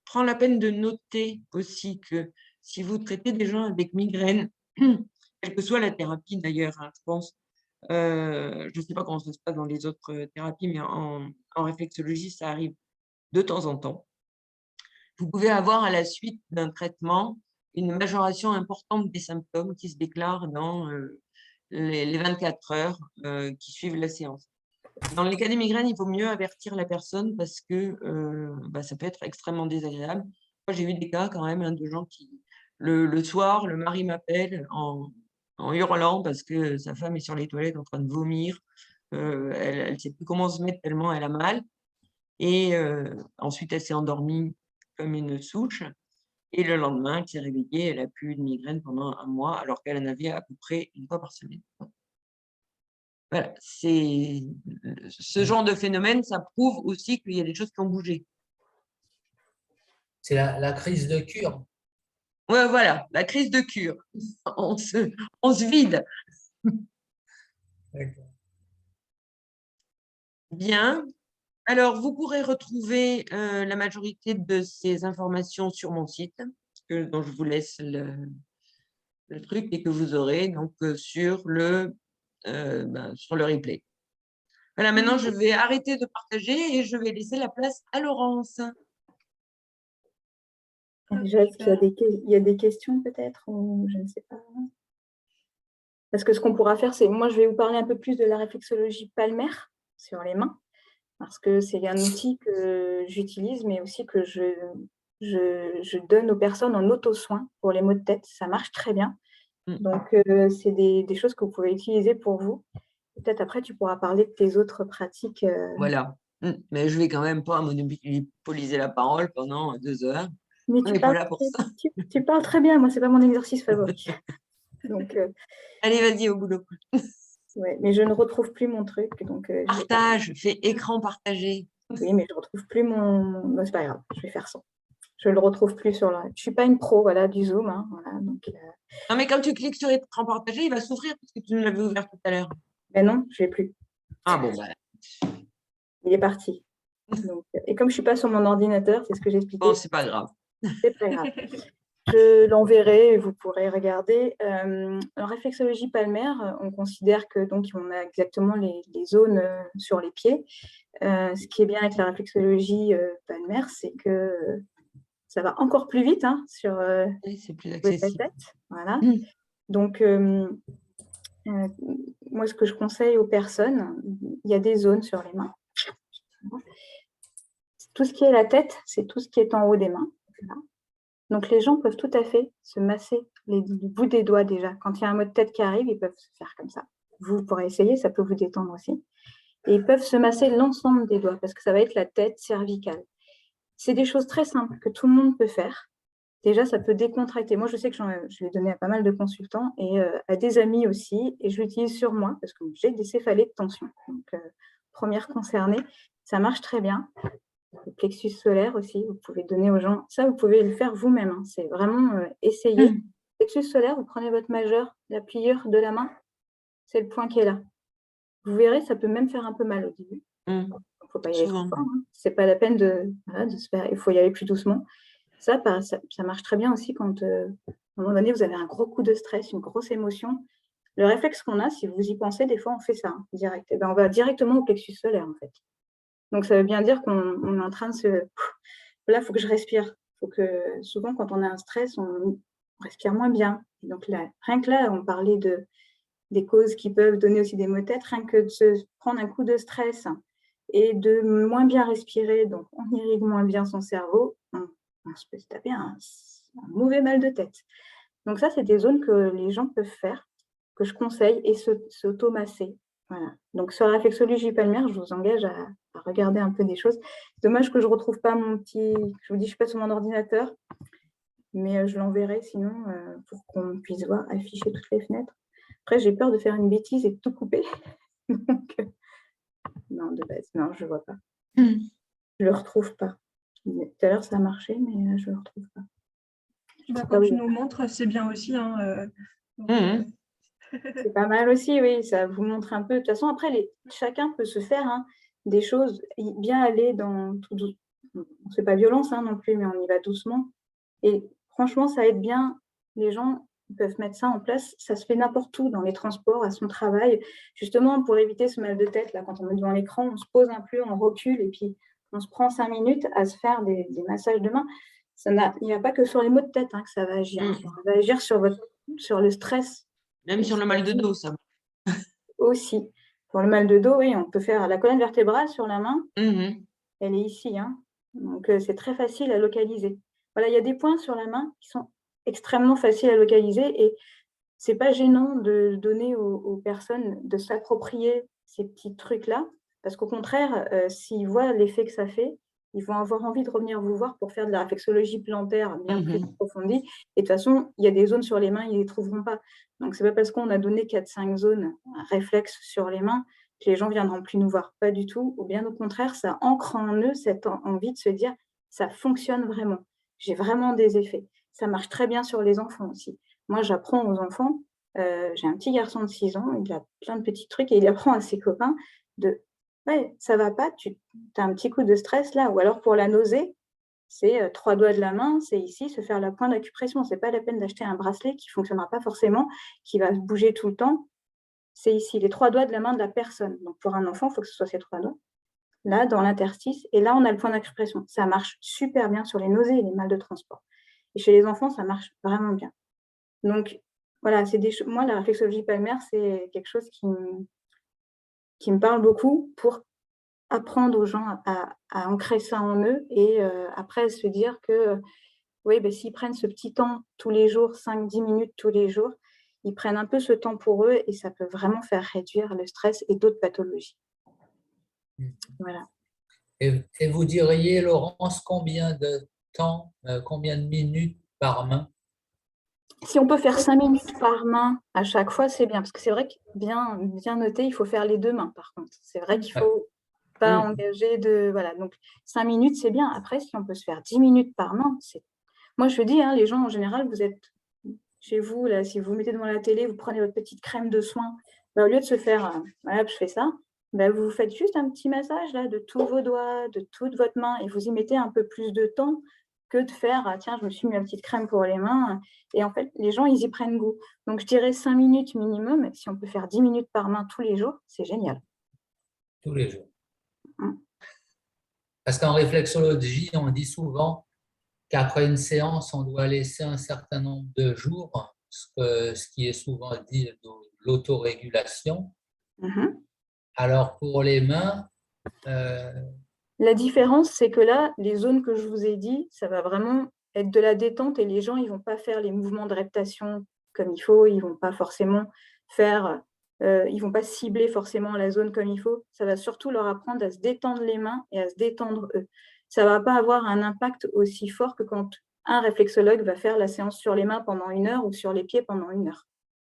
prends la peine de noter aussi que si vous traitez des gens avec migraine, quelle que soit la thérapie d'ailleurs, hein, je pense, je ne sais pas comment ça se passe dans les autres thérapies, mais en réflexologie, ça arrive de temps en temps. Vous pouvez avoir à la suite d'un traitement une majoration importante des symptômes qui se déclarent dans les 24 heures qui suivent la séance. Dans les cas des migraines, il vaut mieux avertir la personne parce que ça peut être extrêmement désagréable. Moi, j'ai eu des cas quand même hein, de gens qui, le soir, le mari m'appelle en hurlant parce que sa femme est sur les toilettes en train de vomir. Elle ne sait plus comment se mettre tellement elle a mal. Et ensuite, elle s'est endormie comme une souche. Et le lendemain, elle s'est réveillée, elle a plus eu de migraine pendant un mois alors qu'elle en avait à peu près une fois par semaine. Voilà, c'est ce genre de phénomène, ça prouve aussi qu'il y a des choses qui ont bougé. C'est la crise de cure. Ouais, voilà, la crise de cure. On se vide. Bien. Alors, vous pourrez retrouver la majorité de ces informations sur mon site, dont je vous laisse le truc et que vous aurez donc sur le replay. Voilà, maintenant, je vais arrêter de partager et je vais laisser la place à Laurence. Déjà, est-ce qu'il y a des questions peut-être ou je ne sais pas. Parce que ce qu'on pourra faire, c'est, moi, je vais vous parler un peu plus de la réflexologie palmaire sur les mains, parce que c'est un outil que j'utilise, mais aussi que je donne aux personnes en auto-soin pour les maux de tête. Ça marche très bien. Donc, c'est des choses que vous pouvez utiliser pour vous. Peut-être après, tu pourras parler de tes autres pratiques. Voilà. Mais je ne vais quand même pas monopoliser la parole pendant 2 heures. Mais On n'est pas là pour ça. Tu parles très bien. Moi, ce n'est pas mon exercice favori. Donc, allez, vas-y, au boulot. Ouais, mais je ne retrouve plus mon truc. Donc, partage, fais écran partagé. Oui, mais je ne retrouve plus mon… Bon, c'est pas grave, je vais faire ça. Je ne le retrouve plus sur le… Je ne suis pas une pro voilà, du Zoom. Hein, voilà, donc, Non, mais quand tu cliques sur écran partagé, il va s'ouvrir parce que tu nous l'avais ouvert tout à l'heure. Mais non, je ne l'ai plus. Ah bon, bah. Il est parti. Donc, et comme je ne suis pas sur mon ordinateur, c'est ce que j'expliquais. Bon, c'est pas grave. C'est pas grave. Je l'enverrai et vous pourrez regarder. En réflexologie palmaire, on considère que donc on a exactement les zones sur les pieds. Ce qui est bien avec la réflexologie palmaire, c'est que ça va encore plus vite hein, sur oui, c'est plus accessible. la tête. Voilà. Donc, moi, ce que je conseille aux personnes, il y a des zones sur les mains. Tout ce qui est la tête, c'est tout ce qui est en haut des mains. Voilà. Donc, les gens peuvent tout à fait se masser les bouts des doigts déjà. Quand il y a un mot de tête qui arrive, ils peuvent se faire comme ça. Vous pourrez essayer, ça peut vous détendre aussi. Et ils peuvent se masser l'ensemble des doigts parce que ça va être la tête cervicale. C'est des choses très simples que tout le monde peut faire. Déjà, ça peut décontracter. Moi, je sais que je l'ai donné à pas mal de consultants et à des amis aussi. Et je l'utilise sur moi parce que j'ai des céphalées de tension. Donc, première concernée, ça marche très bien. Le plexus solaire aussi, vous pouvez donner aux gens. Ça, vous pouvez le faire vous-même. Hein. C'est vraiment essayer. Plexus solaire, vous prenez votre majeur, la pliure de la main, c'est le point qui est là. Vous verrez, ça peut même faire un peu mal au début. Il ne faut pas y aller trop fort. Hein. Ce n'est pas la peine de se faire. Il faut y aller plus doucement. Ça marche très bien aussi quand, à un moment donné, vous avez un gros coup de stress, une grosse émotion. Le réflexe qu'on a, si vous y pensez, des fois, on fait ça hein, direct. Et ben, on va directement au plexus solaire, en fait. Donc, ça veut bien dire qu'on est en train de se… Là, il faut que je respire. Faut que, souvent, quand on a un stress, on respire moins bien. Et donc, là, rien que là, on parlait des causes qui peuvent donner aussi des maux de tête. Rien que de se prendre un coup de stress et de moins bien respirer, donc on irrigue moins bien son cerveau, on se peut se taper un mauvais mal de tête. Donc ça, c'est des zones que les gens peuvent faire, que je conseille, et s'auto-masser. Voilà. Donc, sur la réflexologie palmaire, je vous engage à regarder un peu des choses. C'est dommage que je ne retrouve pas mon petit… Je vous dis, je ne suis pas sur mon ordinateur, mais je l'enverrai sinon pour qu'on puisse voir, afficher toutes les fenêtres. Après, j'ai peur de faire une bêtise et de tout couper. Donc, non, de base, non, je ne vois pas. Je ne le retrouve pas. Tout à l'heure, ça a marché, mais je ne le retrouve pas. Quand tu nous montres, c'est bien aussi. Hein, C'est pas mal aussi, oui, ça vous montre un peu. De toute façon, après, chacun peut se faire des choses, bien aller dans tout doucement. C'est pas violence non plus, mais on y va doucement. Et franchement, ça aide bien. Les gens peuvent mettre ça en place. Ça se fait n'importe où, dans les transports, à son travail. Justement, pour éviter ce mal de tête, là, quand on est devant l'écran, on se pose un peu, on recule, et puis on se prend 5 minutes à se faire des massages de main. Il n'y a pas que sur les maux de tête que ça va agir. Ça va agir sur le stress. Même sur le mal de dos, ça. Aussi. Pour le mal de dos, oui, on peut faire la colonne vertébrale sur la main. Elle est ici. Donc, c'est très facile à localiser. Voilà, il y a des points sur la main qui sont extrêmement faciles à localiser et ce n'est pas gênant de donner aux personnes de s'approprier ces petits trucs-là parce qu'au contraire, s'ils voient l'effet que ça fait, ils vont avoir envie de revenir vous voir pour faire de la réflexologie plantaire bien plus approfondie. Et de toute façon, il y a des zones sur les mains, ils ne les trouveront pas. Donc, ce n'est pas parce qu'on a donné 4-5 zones réflexes sur les mains que les gens ne viendront plus nous voir. Pas du tout. Ou bien au contraire, ça ancre en eux cette envie de se dire « ça fonctionne vraiment. J'ai vraiment des effets. » Ça marche très bien sur les enfants aussi. Moi, j'apprends aux enfants. J'ai un petit garçon de 6 ans, il a plein de petits trucs et il apprend à ses copains de « ouais, ça va pas, tu as un petit coup de stress là. » Ou alors pour la nausée, c'est 3 doigts de la main, c'est ici, se faire la pointe d'acupression. Ce n'est pas la peine d'acheter un bracelet qui ne fonctionnera pas forcément, qui va bouger tout le temps. C'est ici, les 3 doigts de la main de la personne. Donc pour un enfant, il faut que ce soit ces 3 doigts. Là, dans l'interstice, et là, on a le point d'acupression. Ça marche super bien sur les nausées et les mal de transport. Et chez les enfants, ça marche vraiment bien. Donc, voilà, moi, la réflexologie palmaire, c'est quelque chose qui me parle beaucoup pour apprendre aux gens à ancrer ça en eux et après se dire que oui, s'ils prennent ce petit temps tous les jours, 5-10 minutes tous les jours, ils prennent un peu ce temps pour eux et ça peut vraiment faire réduire le stress et d'autres pathologies. Voilà. Et vous diriez, Laurence, combien de temps, combien de minutes par main? Si on peut faire 5 minutes par main à chaque fois, c'est bien. Parce que c'est vrai que bien noter, il faut faire les 2 mains, par contre. C'est vrai qu'il ne faut pas engager de… Voilà, donc 5 minutes, c'est bien. Après, si on peut se faire 10 minutes par main, c'est… Moi, je dis, les gens, en général, vous êtes chez vous, là, si vous vous mettez devant la télé, vous prenez votre petite crème de soin, au lieu de se faire, voilà, je fais ça, vous faites juste un petit massage là, de tous vos doigts, de toute votre main, et vous y mettez un peu plus de temps que de faire, tiens, je me suis mis ma petite crème pour les mains. Et en fait, les gens, ils y prennent goût. Donc, je dirais 5 minutes minimum. Si on peut faire 10 minutes par main tous les jours, c'est génial. Tous les jours. Parce qu'en réflexologie, on dit souvent qu'après une séance, on doit laisser un certain nombre de jours, ce qui est souvent dit de l'autorégulation. Alors, pour les mains… La différence, c'est que là, les zones que je vous ai dit, ça va vraiment être de la détente et les gens, ils ne vont pas faire les mouvements de reptation comme il faut, ils ne vont pas forcément faire… ils ne vont pas cibler forcément la zone comme il faut. Ça va surtout leur apprendre à se détendre les mains et à se détendre eux. Ça ne va pas avoir un impact aussi fort que quand un réflexologue va faire la séance sur les mains pendant 1 heure ou sur les pieds pendant 1 heure.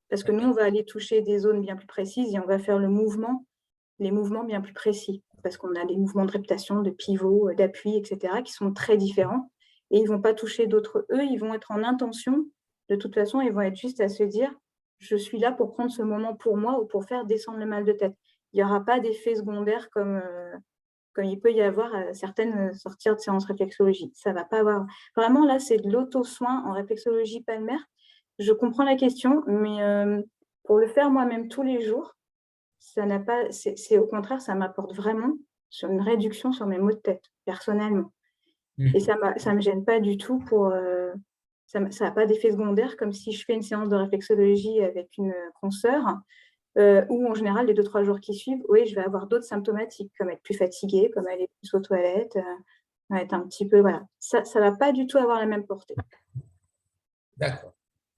Parce que nous, on va aller toucher des zones bien plus précises et on va faire les mouvements bien plus précis. Parce qu'on a des mouvements de reptation, de pivot, d'appui, etc., qui sont très différents. Et ils ne vont pas toucher d'autres. Eux, ils vont être en intention. De toute façon, ils vont être juste à se dire « je suis là pour prendre ce moment pour moi ou pour faire descendre le mal de tête ». Il n'y aura pas d'effet secondaire comme il peut y avoir à certaines sorties de séances réflexologie. Ça ne va pas avoir… Vraiment, là, c'est de l'auto-soin en réflexologie palmaire. Je comprends la question, mais pour le faire moi-même tous les jours, ça n'a pas… C'est au contraire, ça m'apporte vraiment sur une réduction sur mes maux de tête, personnellement. Et ça ne me gêne pas du tout pour… ça n'a pas d'effet secondaire, comme si je fais une séance de réflexologie avec une consoeur, où en général, les 2-3 jours qui suivent, oui, je vais avoir d'autres symptomatiques, comme être plus fatiguée, comme aller plus aux toilettes, être un petit peu… Voilà. Ça ne va pas du tout avoir la même portée. D'accord.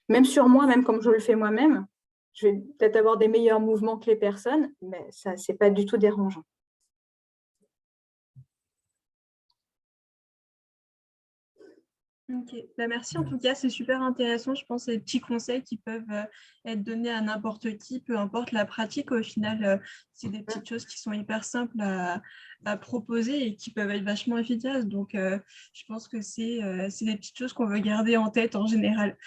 Même sur moi, même comme je le fais moi-même, je vais peut-être avoir des meilleurs mouvements que les personnes, mais ça, c'est pas du tout dérangeant. Ok, bah, merci en tout cas, c'est super intéressant. Je pense que c'est des petits conseils qui peuvent être donnés à n'importe qui, peu importe la pratique. Au final, c'est des petites choses qui sont hyper simples à proposer et qui peuvent être vachement efficaces. Donc, je pense que c'est des petites choses qu'on veut garder en tête en général.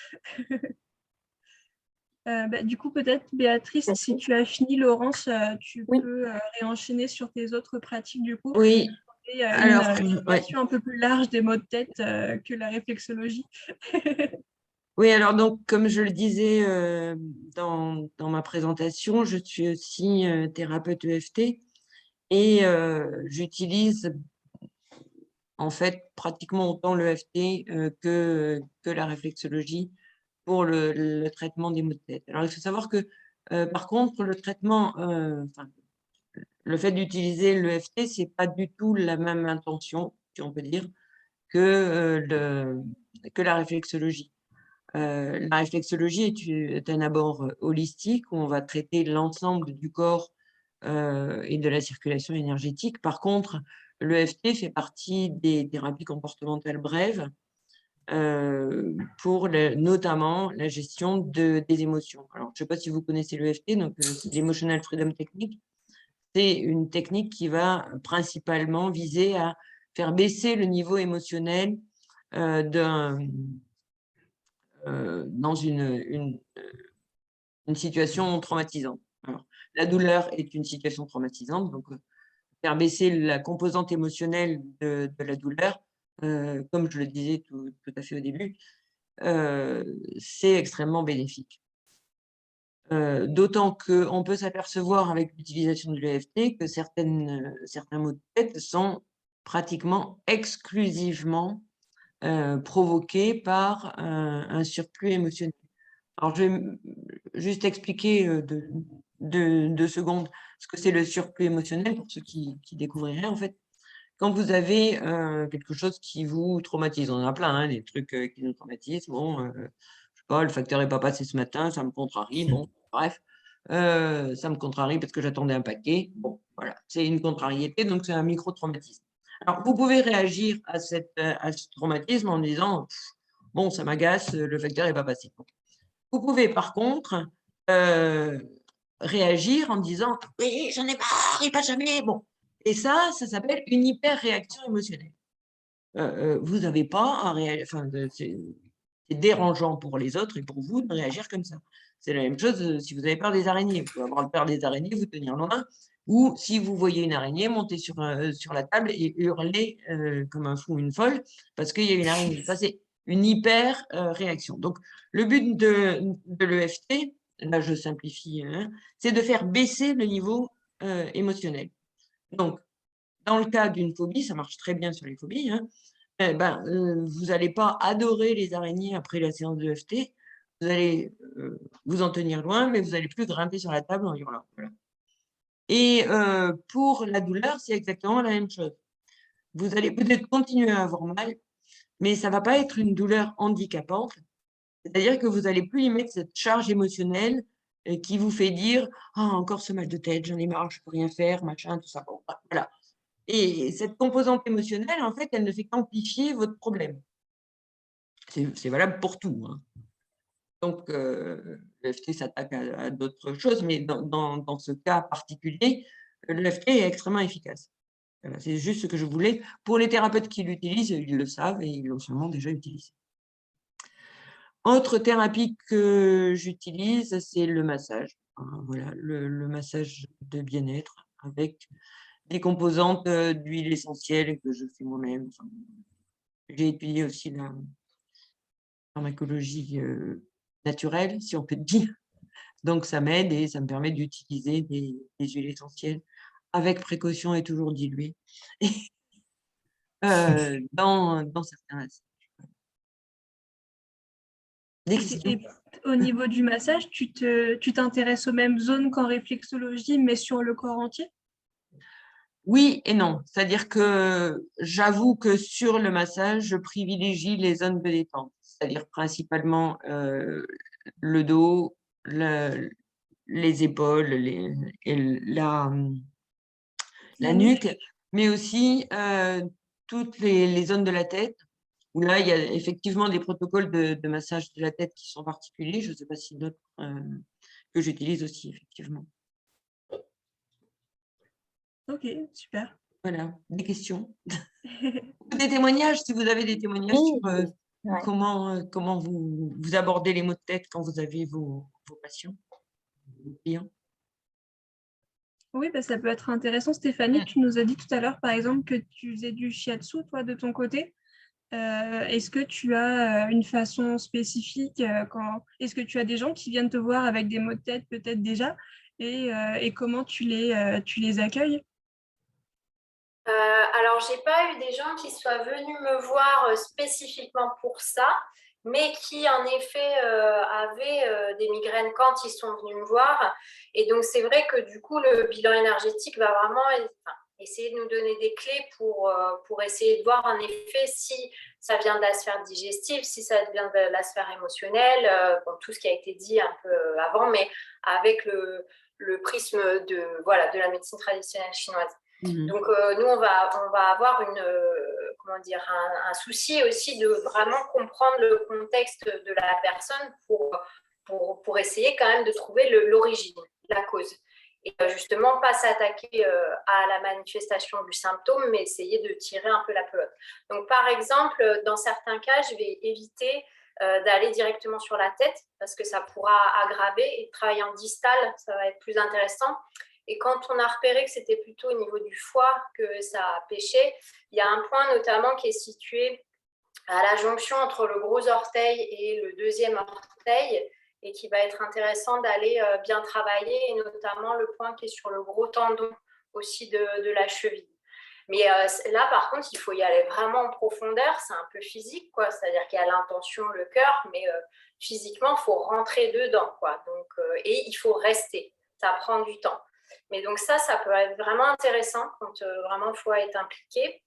Bah, du coup, peut-être, Béatrice, si tu as fini, Laurence, tu peux réenchaîner sur tes autres pratiques du coup. Oui. Et, Alors, une version un peu plus large des maux de tête que la réflexologie. oui, alors donc, comme je le disais dans ma présentation, je suis aussi thérapeute EFT et j'utilise en fait pratiquement autant l'EFT que la réflexologie pour le traitement des maux de tête. Alors, il faut savoir que, par contre, le traitement, le fait d'utiliser l'EFT, ce n'est pas du tout la même intention, si on peut dire, que la réflexologie. La réflexologie est un abord holistique où on va traiter l'ensemble du corps et de la circulation énergétique. Par contre, l'EFT fait partie des thérapies comportementales brèves pour notamment la gestion des émotions. Alors, je ne sais pas si vous connaissez l'EFT, donc c'est l'Emotional Freedom Technique. C'est une technique qui va principalement viser à faire baisser le niveau émotionnel dans une situation traumatisante. Alors, la douleur est une situation traumatisante, donc faire baisser la composante émotionnelle de la douleur, comme je le disais tout à fait au début, c'est extrêmement bénéfique. D'autant qu'on peut s'apercevoir avec l'utilisation de l'EFT que certains maux de tête sont pratiquement exclusivement provoqués par un surplus émotionnel. Alors, je vais juste expliquer deux secondes ce que c'est le surplus émotionnel pour ceux qui découvriraient en fait. Quand vous avez quelque chose qui vous traumatise, on en a plein, hein, des trucs qui nous traumatisent. Bon, je sais pas, le facteur n'est pas passé ce matin, ça me contrarie. Bon, bref, ça me contrarie parce que j'attendais un paquet. Bon, voilà, c'est une contrariété, donc c'est un micro-traumatisme. Alors, vous pouvez réagir à ce traumatisme en disant bon, ça m'agace, le facteur n'est pas passé. Vous pouvez par contre réagir en disant oui, j'en ai marre, il passe jamais. Bon, et ça s'appelle une hyper-réaction émotionnelle. Vous n'avez pas à réagir, enfin, c'est dérangeant pour les autres et pour vous de réagir comme ça. C'est la même chose si vous avez peur des araignées. Vous pouvez avoir peur des araignées, vous tenir loin, ou si vous voyez une araignée, monter sur la table et hurler comme un fou, une folle, parce qu'il y a une araignée. Ça, c'est une hyper-réaction. Donc, le but de l'EFT, là je simplifie, hein, c'est de faire baisser le niveau émotionnel. Donc, dans le cas d'une phobie, ça marche très bien sur les phobies, hein, vous n'allez pas adorer les araignées après la séance de EFT, vous allez vous en tenir loin, mais vous n'allez plus grimper sur la table en hurlant. Voilà. Et pour la douleur, c'est exactement la même chose. Vous allez peut-être continuer à avoir mal, mais ça ne va pas être une douleur handicapante, c'est-à-dire que vous n'allez plus y mettre cette charge émotionnelle qui vous fait dire « Ah, encore ce mal de tête, j'en ai marre, je ne peux rien faire, machin, tout ça. » Bon, voilà. Et cette composante émotionnelle, en fait, elle ne fait qu'amplifier votre problème. C'est valable pour tout, hein. Donc, l'EFT s'attaque à d'autres choses, mais dans ce cas particulier, l'EFT est extrêmement efficace. Voilà, c'est juste ce que je voulais. Pour les thérapeutes qui l'utilisent, ils le savent et ils l'ont sûrement déjà utilisé. Autre thérapie que j'utilise, c'est le massage. Voilà, le massage de bien-être avec des composantes d'huile essentielle que je fais moi-même. Enfin, j'ai étudié aussi la pharmacologie naturelle, si on peut dire. Donc, ça m'aide et ça me permet d'utiliser des huiles essentielles avec précaution et toujours diluées dans certains massages. Et au niveau du massage, tu t'intéresses aux mêmes zones qu'en réflexologie, mais sur le corps entier? Oui et non. C'est-à-dire que j'avoue que sur le massage, je privilégie les zones de détente, c'est-à-dire principalement le dos, les épaules et la nuque, mais aussi toutes les zones de la tête, où là, il y a effectivement des protocoles de massage de la tête qui sont particuliers. Je ne sais pas si d'autres que j'utilise aussi, effectivement. Ok, super. Voilà, des questions. Des témoignages, si vous avez des témoignages Oui, sur comment vous abordez les maux de tête quand vous avez vos patients, vos clients. Oui, bah, ça peut être intéressant. Stéphanie, tu nous as dit tout à l'heure, par exemple, que tu faisais du shiatsu, toi, de ton côté. Est-ce que tu as une façon spécifique Est-ce que tu as des gens qui viennent te voir avec des maux de tête peut-être déjà et comment tu les accueilles? Alors, j'ai pas eu des gens qui soient venus me voir spécifiquement pour ça, mais qui en effet avaient des migraines quand ils sont venus me voir. Et donc, c'est vrai que du coup, le bilan énergétique va vraiment essayer de nous donner des clés pour essayer de voir en effet si ça vient de la sphère digestive, si ça vient de la sphère émotionnelle, bon, tout ce qui a été dit un peu avant, mais avec le prisme de la médecine traditionnelle chinoise. Donc, nous, on va avoir un souci aussi de vraiment comprendre le contexte de la personne pour essayer quand même de trouver l'origine, la cause. Et justement, pas s'attaquer à la manifestation du symptôme, mais essayer de tirer un peu la pelote. Donc, par exemple, dans certains cas, je vais éviter d'aller directement sur la tête parce que ça pourra aggraver et travailler en distal, ça va être plus intéressant. Et quand on a repéré que c'était plutôt au niveau du foie que ça a pêché, il y a un point notamment qui est situé à la jonction entre le gros orteil et le deuxième orteil et qui va être intéressant d'aller bien travailler, et notamment le point qui est sur le gros tendon aussi de la cheville. Mais là, par contre, il faut y aller vraiment en profondeur. C'est un peu physique, quoi. C'est-à-dire qu'il y a l'intention, le cœur, mais physiquement, il faut rentrer dedans, quoi. Donc, et il faut rester. Ça prend du temps. Mais donc ça peut être vraiment intéressant quand vraiment le foie est impliqué.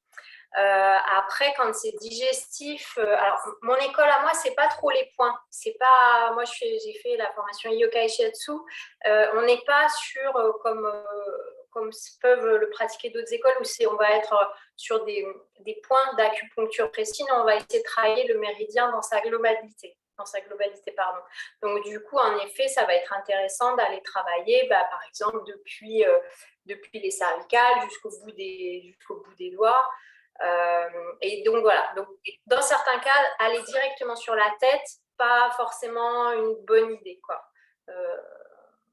Après, quand c'est digestif, alors mon école à moi, c'est pas trop les points. C'est pas, moi, j'ai fait la formation Yokai Shiatsu. On n'est pas sur comme peuvent le pratiquer d'autres écoles où on va être sur des points d'acupuncture précis. Non, on va essayer de travailler le méridien dans sa globalité. Donc, du coup, en effet, ça va être intéressant d'aller travailler, par exemple, depuis les cervicales jusqu'au bout des doigts. Et donc, voilà. Donc, dans certains cas, aller directement sur la tête, pas forcément une bonne idée, quoi.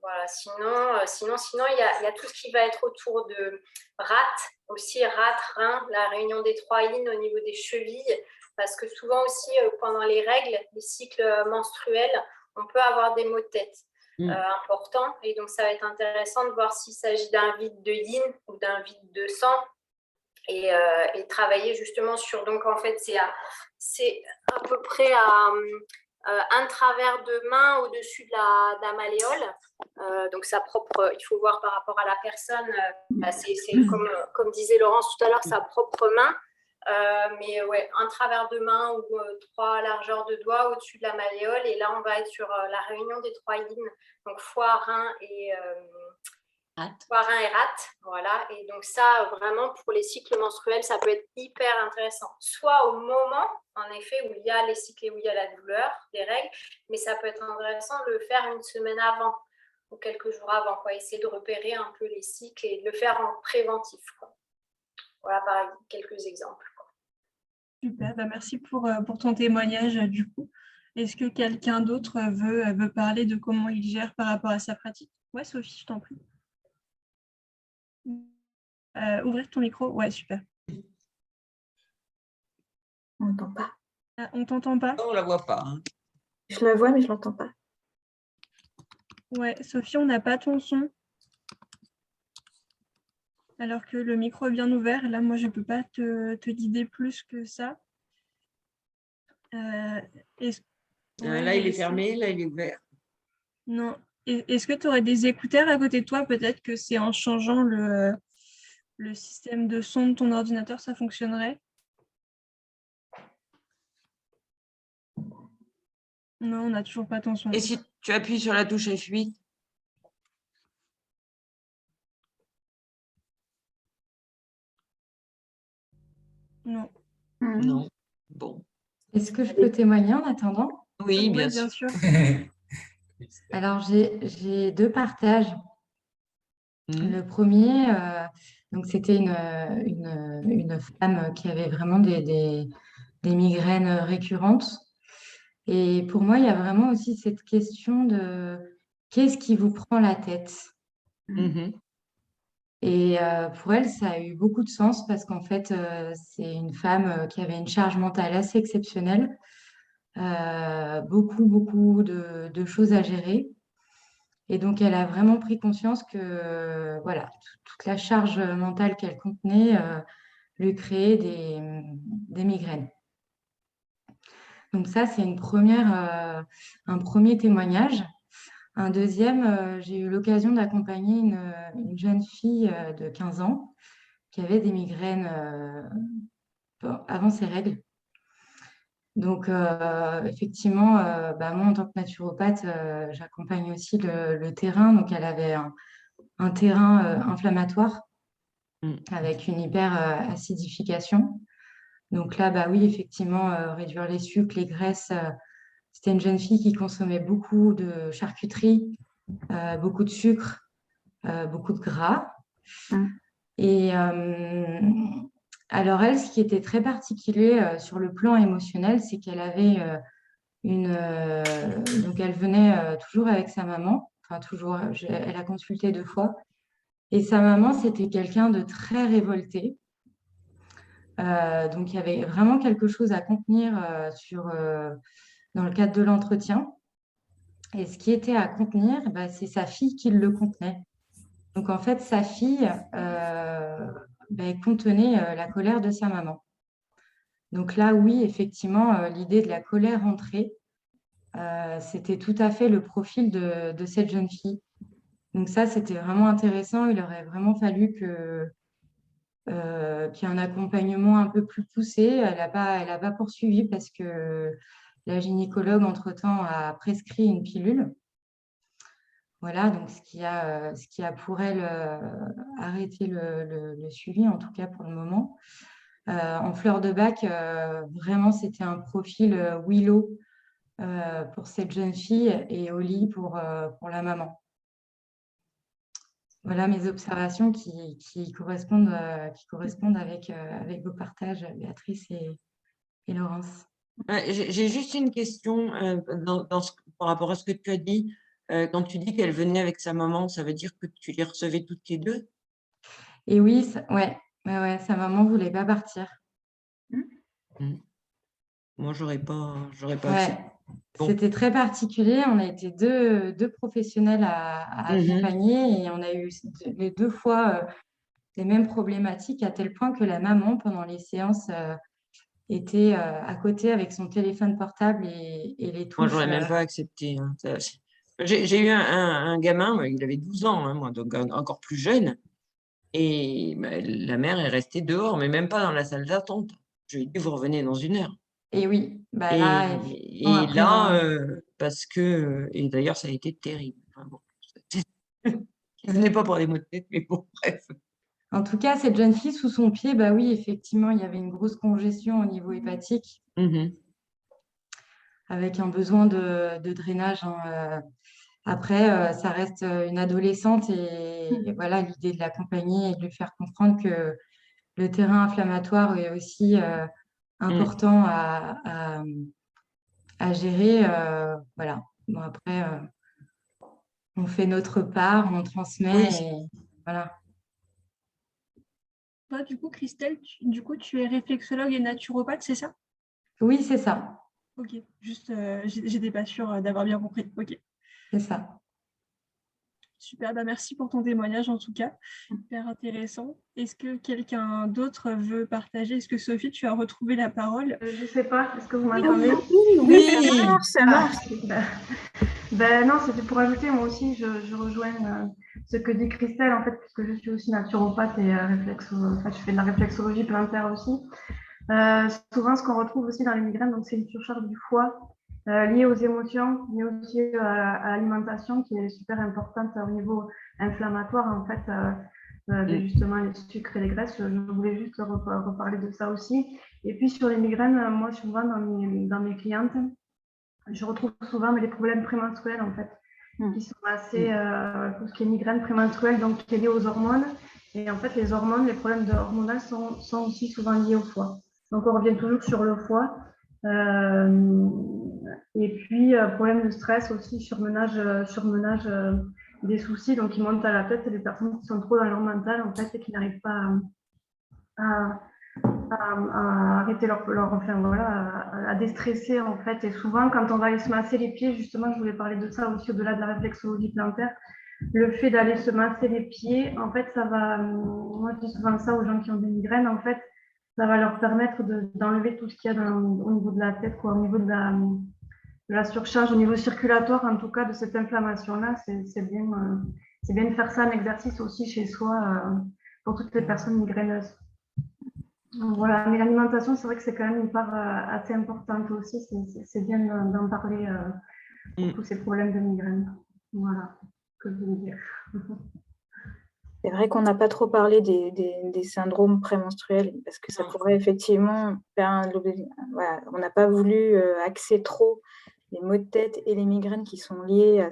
Voilà. Sinon, il y a tout ce qui va être autour de rate, rein, la réunion des 3 yin au niveau des chevilles. Parce que souvent aussi, pendant les règles, les cycles menstruels, on peut avoir des maux de tête importants. Et donc, ça va être intéressant de voir s'il s'agit d'un vide de yin ou d'un vide de sang. Et travailler justement sur... Donc, en fait, c'est à peu près un travers de main au-dessus de la malléole. Donc, il faut voir par rapport à la personne. C'est comme disait Laurence tout à l'heure, sa propre main. Mais ouais, un travers de main ou 3 largeurs de doigts au-dessus de la malléole. Et là, on va être sur la réunion des 3 yin, donc foie, rein et rate. Voilà. Et donc ça, vraiment, pour les cycles menstruels, ça peut être hyper intéressant. Soit au moment, en effet, où il y a les cycles et où il y a la douleur des règles, mais ça peut être intéressant de le faire une semaine avant ou quelques jours avant, quoi. Essayer de repérer un peu les cycles et de le faire en préventif, quoi. Voilà, par quelques exemples. Super, merci pour ton témoignage du coup. Est-ce que quelqu'un d'autre veut parler de comment il gère par rapport à sa pratique? Ouais, Sophie, je t'en prie. Ouvrir ton micro. Ouais, super. On n'entend pas. Ah, on t'entend pas? Non, on la voit pas. Hein. Je la vois, mais je l'entends pas. Ouais, Sophie, on n'a pas ton son. Alors que le micro est bien ouvert. Là, moi, je ne peux pas te guider plus que ça. Là, il est fermé. Là, il est ouvert. Non. Est-ce que tu aurais des écouteurs à côté de toi? Peut-être que c'est en changeant le système de son de ton ordinateur, ça fonctionnerait? Non, on n'a toujours pas ton son. Et si tu appuies sur la touche F8? Non. Non. Bon. Est-ce que je peux témoigner en attendant? Oui, bien bien sûr. sûr. Alors, j'ai 2 partages. Mhm. Le premier, donc c'était une femme qui avait vraiment des migraines récurrentes. Et pour moi, il y a vraiment aussi cette question de qu'est-ce qui vous prend la tête? Mhm. Et pour elle, ça a eu beaucoup de sens parce qu'en fait, c'est une femme qui avait une charge mentale assez exceptionnelle, beaucoup de choses à gérer. Et donc, elle a vraiment pris conscience que voilà, toute la charge mentale qu'elle contenait lui créait des migraines. Donc ça, c'est un premier témoignage. Un deuxième, j'ai eu l'occasion d'accompagner une jeune fille de 15 ans qui avait des migraines avant ses règles. Donc, effectivement, moi, en tant que naturopathe, j'accompagne aussi le terrain. Donc, elle avait un terrain inflammatoire avec une hyper-acidification. Donc là, oui, effectivement, réduire les sucres, les graisses. C'était une jeune fille qui consommait beaucoup de charcuterie, beaucoup de sucre, beaucoup de gras. Et alors elle, ce qui était très particulier sur le plan émotionnel, c'est qu'elle avait donc elle venait toujours avec sa maman, enfin toujours, elle a consulté 2 fois. Et sa maman, c'était quelqu'un de très révolté. Donc il y avait vraiment quelque chose à contenir dans le cadre de l'entretien. Et ce qui était à contenir, c'est sa fille qui le contenait. Donc, en fait, sa fille contenait la colère de sa maman. Donc là, oui, effectivement, l'idée de la colère entrée, c'était tout à fait le profil de cette jeune fille. Donc ça, c'était vraiment intéressant. Il aurait vraiment fallu qu'il y ait un accompagnement un peu plus poussé. Elle n'a pas poursuivi parce que la gynécologue, entre-temps, a prescrit une pilule. Voilà, donc ce qui a pour elle arrêté le suivi, en tout cas pour le moment. En fleur de bac, vraiment, c'était un profil Willow pour cette jeune fille et Oli pour la maman. Voilà mes observations qui correspondent avec vos partages, Béatrice et Laurence. J'ai juste une question par rapport à ce que tu as dit. Quand tu dis qu'elle venait avec sa maman, ça veut dire que tu les recevais toutes les deux? Et oui, ouais, sa maman ne voulait pas partir. Moi, j'aurais pas Ouais, accepté. Bon. c'était très particulier. On a été deux professionnels à accompagner et on a eu les 2 fois les mêmes problématiques, à tel point que la maman, pendant les séances, était à côté avec son téléphone portable et les touches. Moi, j'aurais même pas accepté. Hein. J'ai eu un gamin, il avait 12 ans, hein, moi, donc encore plus jeune. Et la mère est restée dehors, mais même pas dans la salle d'attente. Je lui ai dit, vous revenez dans 1 heure. Et oui, et là, parce que, et d'ailleurs, ça a été terrible. Enfin, bon, il venait pas pour des maux de tête, mais bon, bref. En tout cas, cette jeune fille, sous son pied, oui, effectivement, il y avait une grosse congestion au niveau hépatique, avec un besoin de drainage. Hein, Après, ça reste une adolescente et voilà, l'idée de l'accompagner et de lui faire comprendre que le terrain inflammatoire est aussi important à gérer. Voilà. Bon, après, on fait notre part, on transmet. Oui. Et voilà. Toi, du coup, Christelle, tu es réflexologue et naturopathe, c'est ça? Oui, c'est ça. Ok, juste, j'étais pas sûre d'avoir bien compris. Ok. C'est ça. Super, merci pour ton témoignage en tout cas, hyper intéressant. Est-ce que quelqu'un d'autre veut partager? Est-ce que Sophie, tu as retrouvé la parole? Je ne sais pas, est-ce que vous m'entendez? Oui, ça marche. Non, c'était pour ajouter, moi aussi, je rejoins ce que dit Christelle, en fait, puisque je suis aussi naturopathe et je fais de la réflexologie plantaire aussi. Souvent, ce qu'on retrouve aussi dans les migraines, donc c'est une surcharge du foie liée aux émotions, mais aussi à l'alimentation qui est super importante au niveau inflammatoire. En fait, justement les sucres et les graisses. Je voulais juste reparler de ça aussi. Et puis sur les migraines, moi souvent dans mes clientes, je retrouve souvent les problèmes prémenstruels en fait, qui sont assez, tout ce qui est migraine prémenstruelle, donc qui est lié aux hormones. Et en fait, les hormones, les problèmes hormonaux sont aussi souvent liés au foie. Donc on revient toujours sur le foie. Et puis, problème de stress aussi, surmenage des soucis, donc qui montent à la tête, et les personnes qui sont trop dans leur mental, en fait, et qui n'arrivent pas à arrêter à déstresser, en fait. Et souvent, quand on va aller se masser les pieds, justement, je voulais parler de ça aussi, au-delà de la réflexologie plantaire, le fait d'aller se masser les pieds, en fait, ça va, moi je dis souvent ça aux gens qui ont des migraines, en fait, ça va leur permettre d'enlever tout ce qu'il y a au niveau de la tête, quoi, au niveau de la surcharge, au niveau circulatoire, en tout cas, de cette inflammation-là. C'est bien de faire ça, un exercice aussi chez soi pour toutes les personnes migraineuses. Donc, voilà, mais l'alimentation, c'est vrai que c'est quand même une part assez importante aussi. C'est bien d'en parler pour tous ces problèmes de migraine. Voilà ce que je voulais dire. C'est vrai qu'on n'a pas trop parlé des syndromes prémenstruels parce que ça pourrait effectivement faire voilà, on n'a pas voulu axer trop les maux de tête et les migraines qui sont liés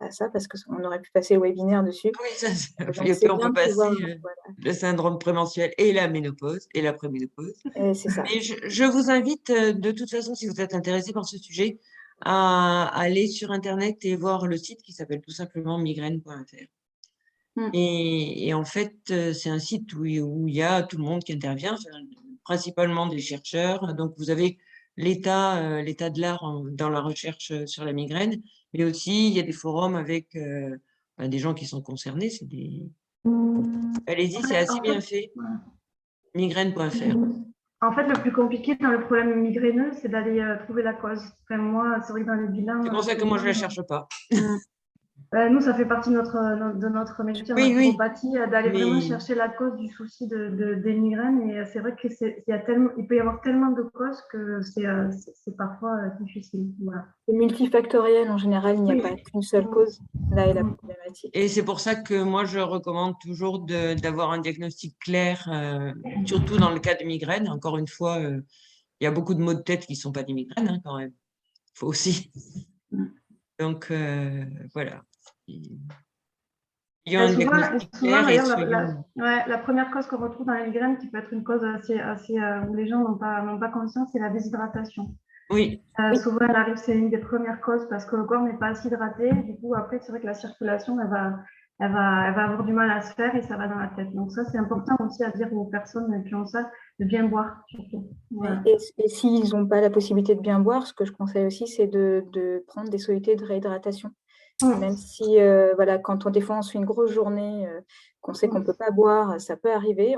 à ça parce qu'on aurait pu passer le webinaire dessus. Oui, ça, on peut passer le syndrome prémenstruel et la ménopause et la préménopause. C'est ça. Mais je vous invite de toute façon, si vous êtes intéressé par ce sujet, à aller sur Internet et voir le site qui s'appelle tout simplement migraine.fr. Et en fait, c'est un site où il y a tout le monde qui intervient, principalement des chercheurs. Donc, vous avez l'état de l'art dans la recherche sur la migraine, mais aussi il y a des forums avec des gens qui sont concernés. Allez-y, c'est assez bien fait. Migraine.fr. En fait, le plus compliqué dans le problème migraineux, c'est d'aller trouver la cause. Enfin, moi, c'est vrai que dans les bilans… C'est pour ça que moi, je ne la cherche pas. Nous, ça fait partie de notre métier en naturopathie, d'aller vraiment chercher la cause du souci des migraines. Et c'est vrai qu'il peut y avoir tellement de causes que c'est parfois difficile. Voilà. C'est multifactoriel en général, il n'y a pas qu'une seule cause. Là est la problématique. Et c'est pour ça que moi, je recommande toujours d'avoir un diagnostic clair, surtout dans le cas de migraine. Encore une fois, il y a beaucoup de maux de tête qui ne sont pas des migraines, hein, quand même. Il faut aussi. Donc, voilà. Il y a un diagnostic clair et la première cause qu'on retrouve dans les migraines, qui peut être une cause assez où les gens n'ont pas conscience, c'est la déshydratation. Oui. Souvent, elle arrive, c'est une des premières causes parce que le corps n'est pas assez hydraté. Du coup, après, c'est vrai que la circulation, elle va avoir du mal à se faire et ça va dans la tête. Donc ça, c'est important aussi à dire aux personnes qui ont ça, de bien boire, surtout. Voilà. Et s'ils n'ont pas la possibilité de bien boire, ce que je conseille aussi, c'est de prendre des solutés de réhydratation. Même si, voilà, des fois, on se fait une grosse journée, qu'on sait qu'on ne peut pas boire, ça peut arriver.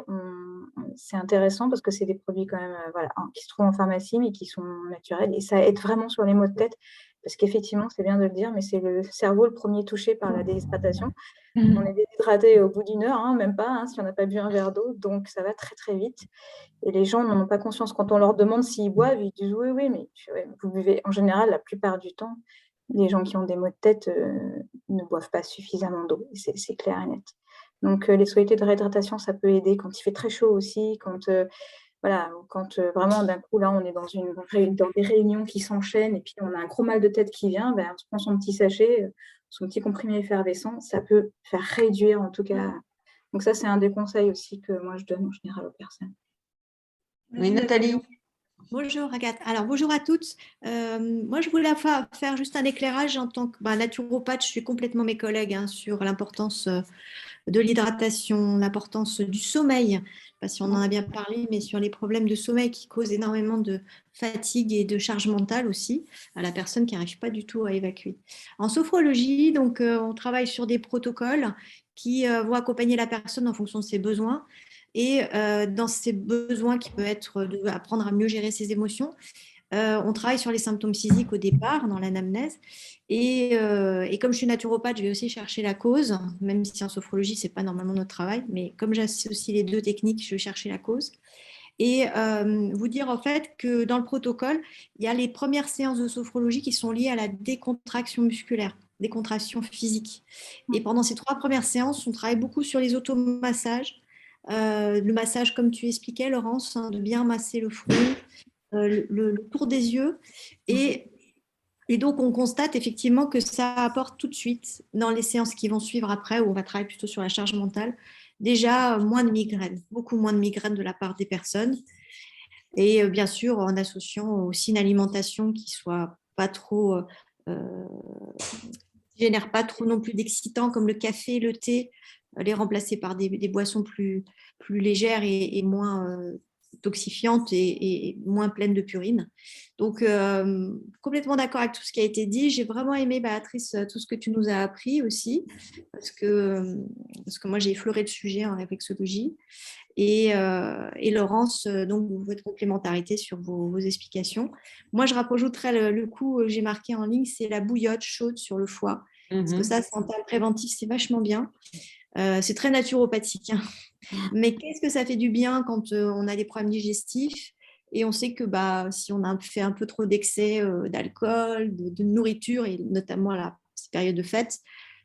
C'est intéressant parce que c'est des produits quand même qui se trouvent en pharmacie, mais qui sont naturels. Et ça aide vraiment sur les maux de tête. Parce qu'effectivement, c'est bien de le dire, mais c'est le cerveau le premier touché par la déshydratation. On est déshydraté au bout d'une heure, hein, même pas, si on n'a pas bu un verre d'eau. Donc, ça va très, très vite. Et les gens n'en ont pas conscience. Quand on leur demande s'ils boivent, ils disent oui, mais vous buvez. En général, la plupart du temps, les gens qui ont des maux de tête ne boivent pas suffisamment d'eau. C'est clair et net. Donc, les solutés de réhydratation, ça peut aider quand il fait très chaud aussi, quand vraiment, d'un coup, là, on est dans des réunions qui s'enchaînent et puis on a un gros mal de tête qui vient, on se prend son petit sachet, son petit comprimé effervescent, ça peut faire réduire en tout cas. Donc ça, c'est un des conseils aussi que moi, je donne en général aux personnes. Oui, Nathalie. Bonjour Agathe. Alors bonjour à toutes. Moi je voulais faire juste un éclairage en tant que naturopathe. Je suis complètement mes collègues sur l'importance de l'hydratation, l'importance du sommeil. Je ne sais pas si on en a bien parlé, mais sur les problèmes de sommeil qui causent énormément de fatigue et de charge mentale aussi à la personne qui n'arrive pas du tout à évacuer. En sophrologie, donc on travaille sur des protocoles qui vont accompagner la personne en fonction de ses besoins. Et dans ces besoins qui peuvent être d'apprendre à mieux gérer ses émotions, on travaille sur les symptômes physiques au départ, dans l'anamnèse. Et comme je suis naturopathe, je vais aussi chercher la cause, même si en sophrologie, ce n'est pas normalement notre travail. Mais comme j'associe les deux techniques, je vais chercher la cause. Et vous dire en fait que dans le protocole, il y a les premières séances de sophrologie qui sont liées à la décontraction musculaire. des contractions physiques. Et pendant ces 3 premières séances, on travaille beaucoup sur les automassages. Le massage, comme tu expliquais, Laurence, hein, de bien masser le front, le tour des yeux. Et donc, on constate effectivement que ça apporte tout de suite, dans les séances qui vont suivre après, où on va travailler plutôt sur la charge mentale, déjà moins de migraines, beaucoup moins de migraines de la part des personnes. Et bien sûr, en associant aussi une alimentation qui soit pas trop, génère pas trop non plus d'excitants comme le café, le thé, les remplacer par des boissons plus légères et moins toxifiantes et moins pleines de purine. Donc, complètement d'accord avec tout ce qui a été dit. J'ai vraiment aimé, Béatrice, tout ce que tu nous as appris aussi, parce que moi, j'ai effleuré le sujet en réflexologie. Et Laurence, donc, votre complémentarité sur vos explications. Moi, je rajouterais le coup que j'ai marqué en ligne, c'est la bouillotte chaude sur le foie. Parce que ça, c'est en termes préventifs, c'est vachement bien. C'est très naturopathique, hein. Mais qu'est-ce que ça fait du bien quand on a des problèmes digestifs et on sait que si on a fait un peu trop d'excès d'alcool, de nourriture, et notamment à ces périodes de fête,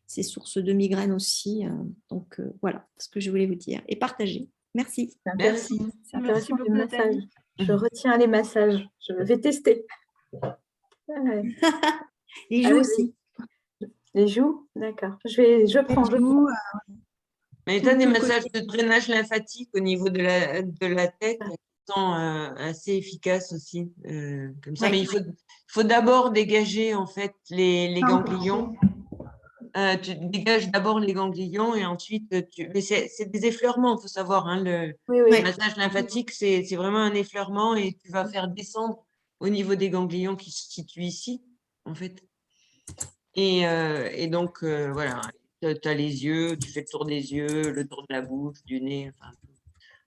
c'est source de migraines aussi. Donc voilà ce que je voulais vous dire et partager. Merci. Merci. C'est intéressant les massages. Je retiens les massages. Je vais tester. Ouais. Les joues aussi. Les joues, d'accord. Je prends. Mais tu as des massages de drainage lymphatique au niveau de la tête qui sont assez efficaces aussi. Comme ça. Mais il faut d'abord dégager en fait les ganglions. Tu dégages d'abord les ganglions et ensuite mais c'est des effleurements, il faut savoir, hein, le massage lymphatique, c'est vraiment un effleurement et tu vas faire descendre au niveau des ganglions qui se situent ici, en fait. Et donc, voilà, tu as les yeux, tu fais le tour des yeux, le tour de la bouche, du nez. Enfin,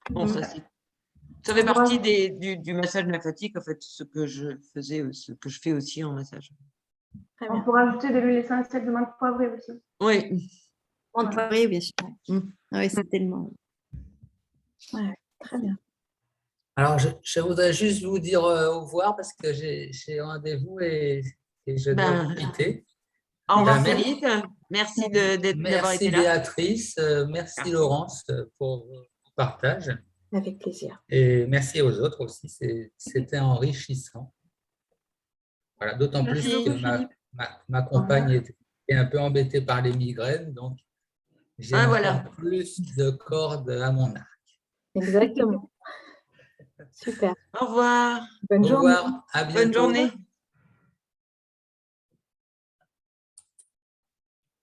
bon, ça fait partie du massage lymphatique, en fait, ce que je fais aussi en massage. On pourrait ajouter de l'huile essentielle de menthe poivrée aussi. Oui. Menthe poivrée, bien sûr. Oui, c'est tellement. Ouais, très bien. Alors, je voudrais juste vous dire au revoir parce que j'ai rendez-vous et je dois vous quitter. Au revoir, Philippe. Merci d'avoir été là. Merci Béatrice, merci Laurence pour vos partages. Avec plaisir. Et merci aux autres aussi, c'était enrichissant. Voilà, d'autant plus que ma compagne est un peu embêtée par les migraines, donc j'ai encore plus de cordes à mon arc. Exactement. Super. Au revoir. Bonne journée. Au revoir. À bientôt. Bonne journée.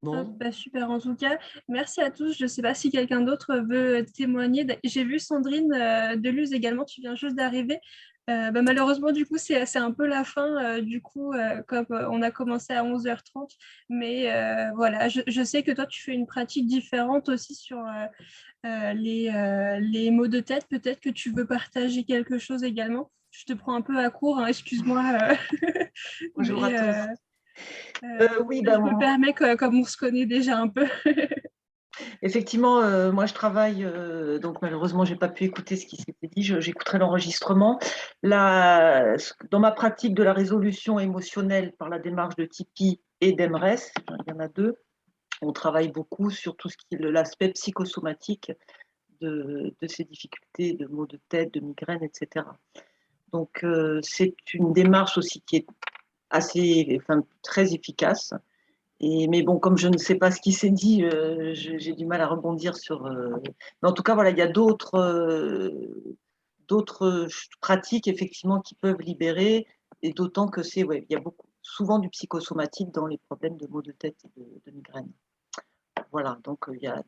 Bon. Super, en tout cas, merci à tous. Je ne sais pas si quelqu'un d'autre veut témoigner. J'ai vu Sandrine Deluz également, tu viens juste d'arriver. Malheureusement, du coup, c'est un peu la fin, comme on a commencé à 11h30. Mais voilà, je sais que toi, tu fais une pratique différente aussi sur les maux de tête. Peut-être que tu veux partager quelque chose également. Je te prends un peu à court, hein, excuse-moi. Bonjour à tous. Oui, je me permets comme on se connaît déjà un peu. Effectivement, moi je travaille, donc malheureusement je n'ai pas pu écouter ce qui s'était dit, j'écouterai l'enregistrement. Dans ma pratique de la résolution émotionnelle par la démarche de Tipeee et d'EMRES, il y en a 2, on travaille beaucoup sur tout ce qui est l'aspect psychosomatique de ces difficultés, de maux de tête, de migraines, etc. Donc c'est une démarche aussi qui est très efficace. Mais bon, comme je ne sais pas ce qui s'est dit, j'ai du mal à rebondir sur. Mais en tout cas, voilà, il y a d'autres pratiques effectivement qui peuvent libérer, et d'autant que il y a souvent du psychosomatique dans les problèmes de maux de tête et de migraine. Voilà, donc il y a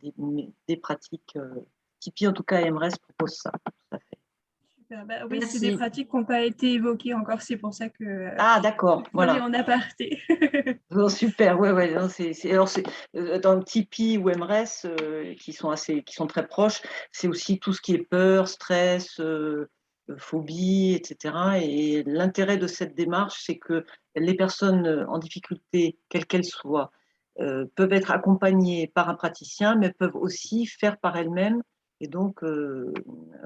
des pratiques. Tipeee, en tout cas, MRS propose ça, tout à fait. Oui, c'est des pratiques qui n'ont pas été évoquées encore, c'est pour ça que. Ah, d'accord, voilà. En aparté. Non, super, ouais. Alors, dans le Tipeee ou MRS, qui sont très proches, c'est aussi tout ce qui est peur, stress, phobie, etc. Et l'intérêt de cette démarche, c'est que les personnes en difficulté, quelles qu'elles soient, peuvent être accompagnées par un praticien, mais peuvent aussi faire par elles-mêmes. Et donc,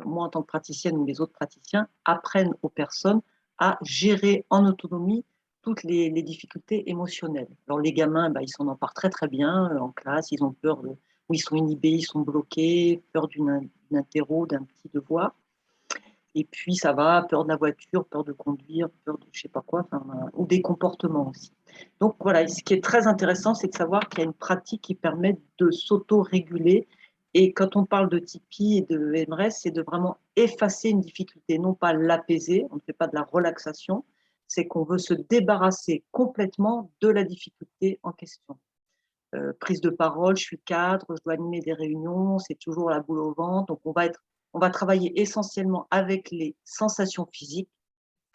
moi, en tant que praticienne ou les autres praticiens, apprennent aux personnes à gérer en autonomie toutes les difficultés émotionnelles. Alors les gamins, ils s'en emparent très très bien en classe, ils ont peur, ou ils sont inhibés, ils sont bloqués, peur d'une interro, d'un petit devoir. Et puis ça va, peur de la voiture, peur de conduire, peur de je sais pas quoi, ou des comportements aussi. Donc voilà, ce qui est très intéressant, c'est de savoir qu'il y a une pratique qui permet de s'auto-réguler. Et quand on parle de Tipeee et de MRES, c'est de vraiment effacer une difficulté, non pas l'apaiser, on ne fait pas de la relaxation, c'est qu'on veut se débarrasser complètement de la difficulté en question. Prise de parole, je suis cadre, je dois animer des réunions, c'est toujours la boule au ventre, donc on va travailler essentiellement avec les sensations physiques,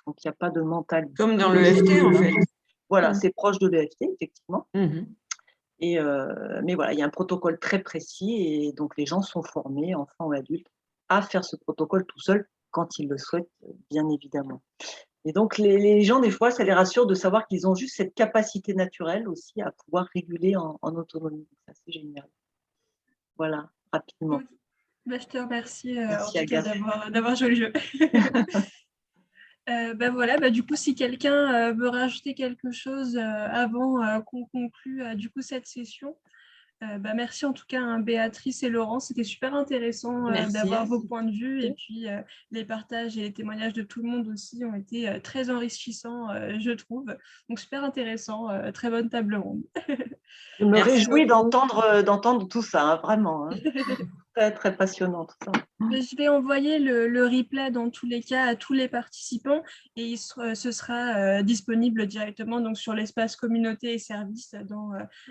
donc il n'y a pas de mental. Comme dans l'EFT en fait. Voilà, c'est proche de l'EFT, effectivement. Mais voilà, il y a un protocole très précis et donc les gens sont formés, enfants ou adultes, à faire ce protocole tout seul quand ils le souhaitent, bien évidemment. Et donc les gens, des fois, ça les rassure de savoir qu'ils ont juste cette capacité naturelle aussi à pouvoir réguler en autonomie. Ça, c'est génial. Voilà, rapidement. Je te remercie Merci, en tout cas d'avoir joué le jeu. Voilà, du coup, si quelqu'un veut rajouter quelque chose avant qu'on conclue du coup cette session, merci en tout cas Béatrice et Laurent, c'était super intéressant d'avoir vos points de vue et puis les partages et les témoignages de tout le monde aussi ont été très enrichissants, je trouve. Donc super intéressant, très bonne table ronde. Je me réjouis d'entendre tout ça, hein, vraiment. Hein. Très, très passionnant tout ça. Je vais envoyer le replay dans tous les cas à tous les participants et ce sera disponible directement donc, sur l'espace communauté et services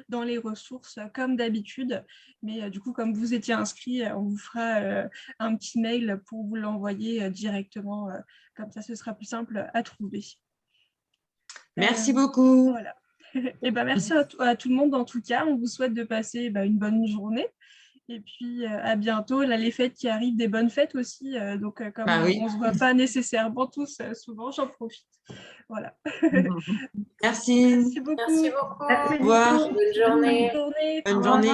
dans les ressources comme d'habitude. Mais du coup, comme vous étiez inscrits, on vous fera un petit mail pour vous l'envoyer directement. Comme ça, ce sera plus simple à trouver. Merci beaucoup. Voilà. Et merci à tout le monde en tout cas. On vous souhaite de passer une bonne journée. Et puis, à bientôt. Là, les fêtes qui arrivent, des bonnes fêtes aussi. Donc, comme on ne se voit pas nécessairement tous, souvent, j'en profite. Voilà. Merci. Merci beaucoup. Merci beaucoup. Au revoir. Bonne journée. Bonne journée.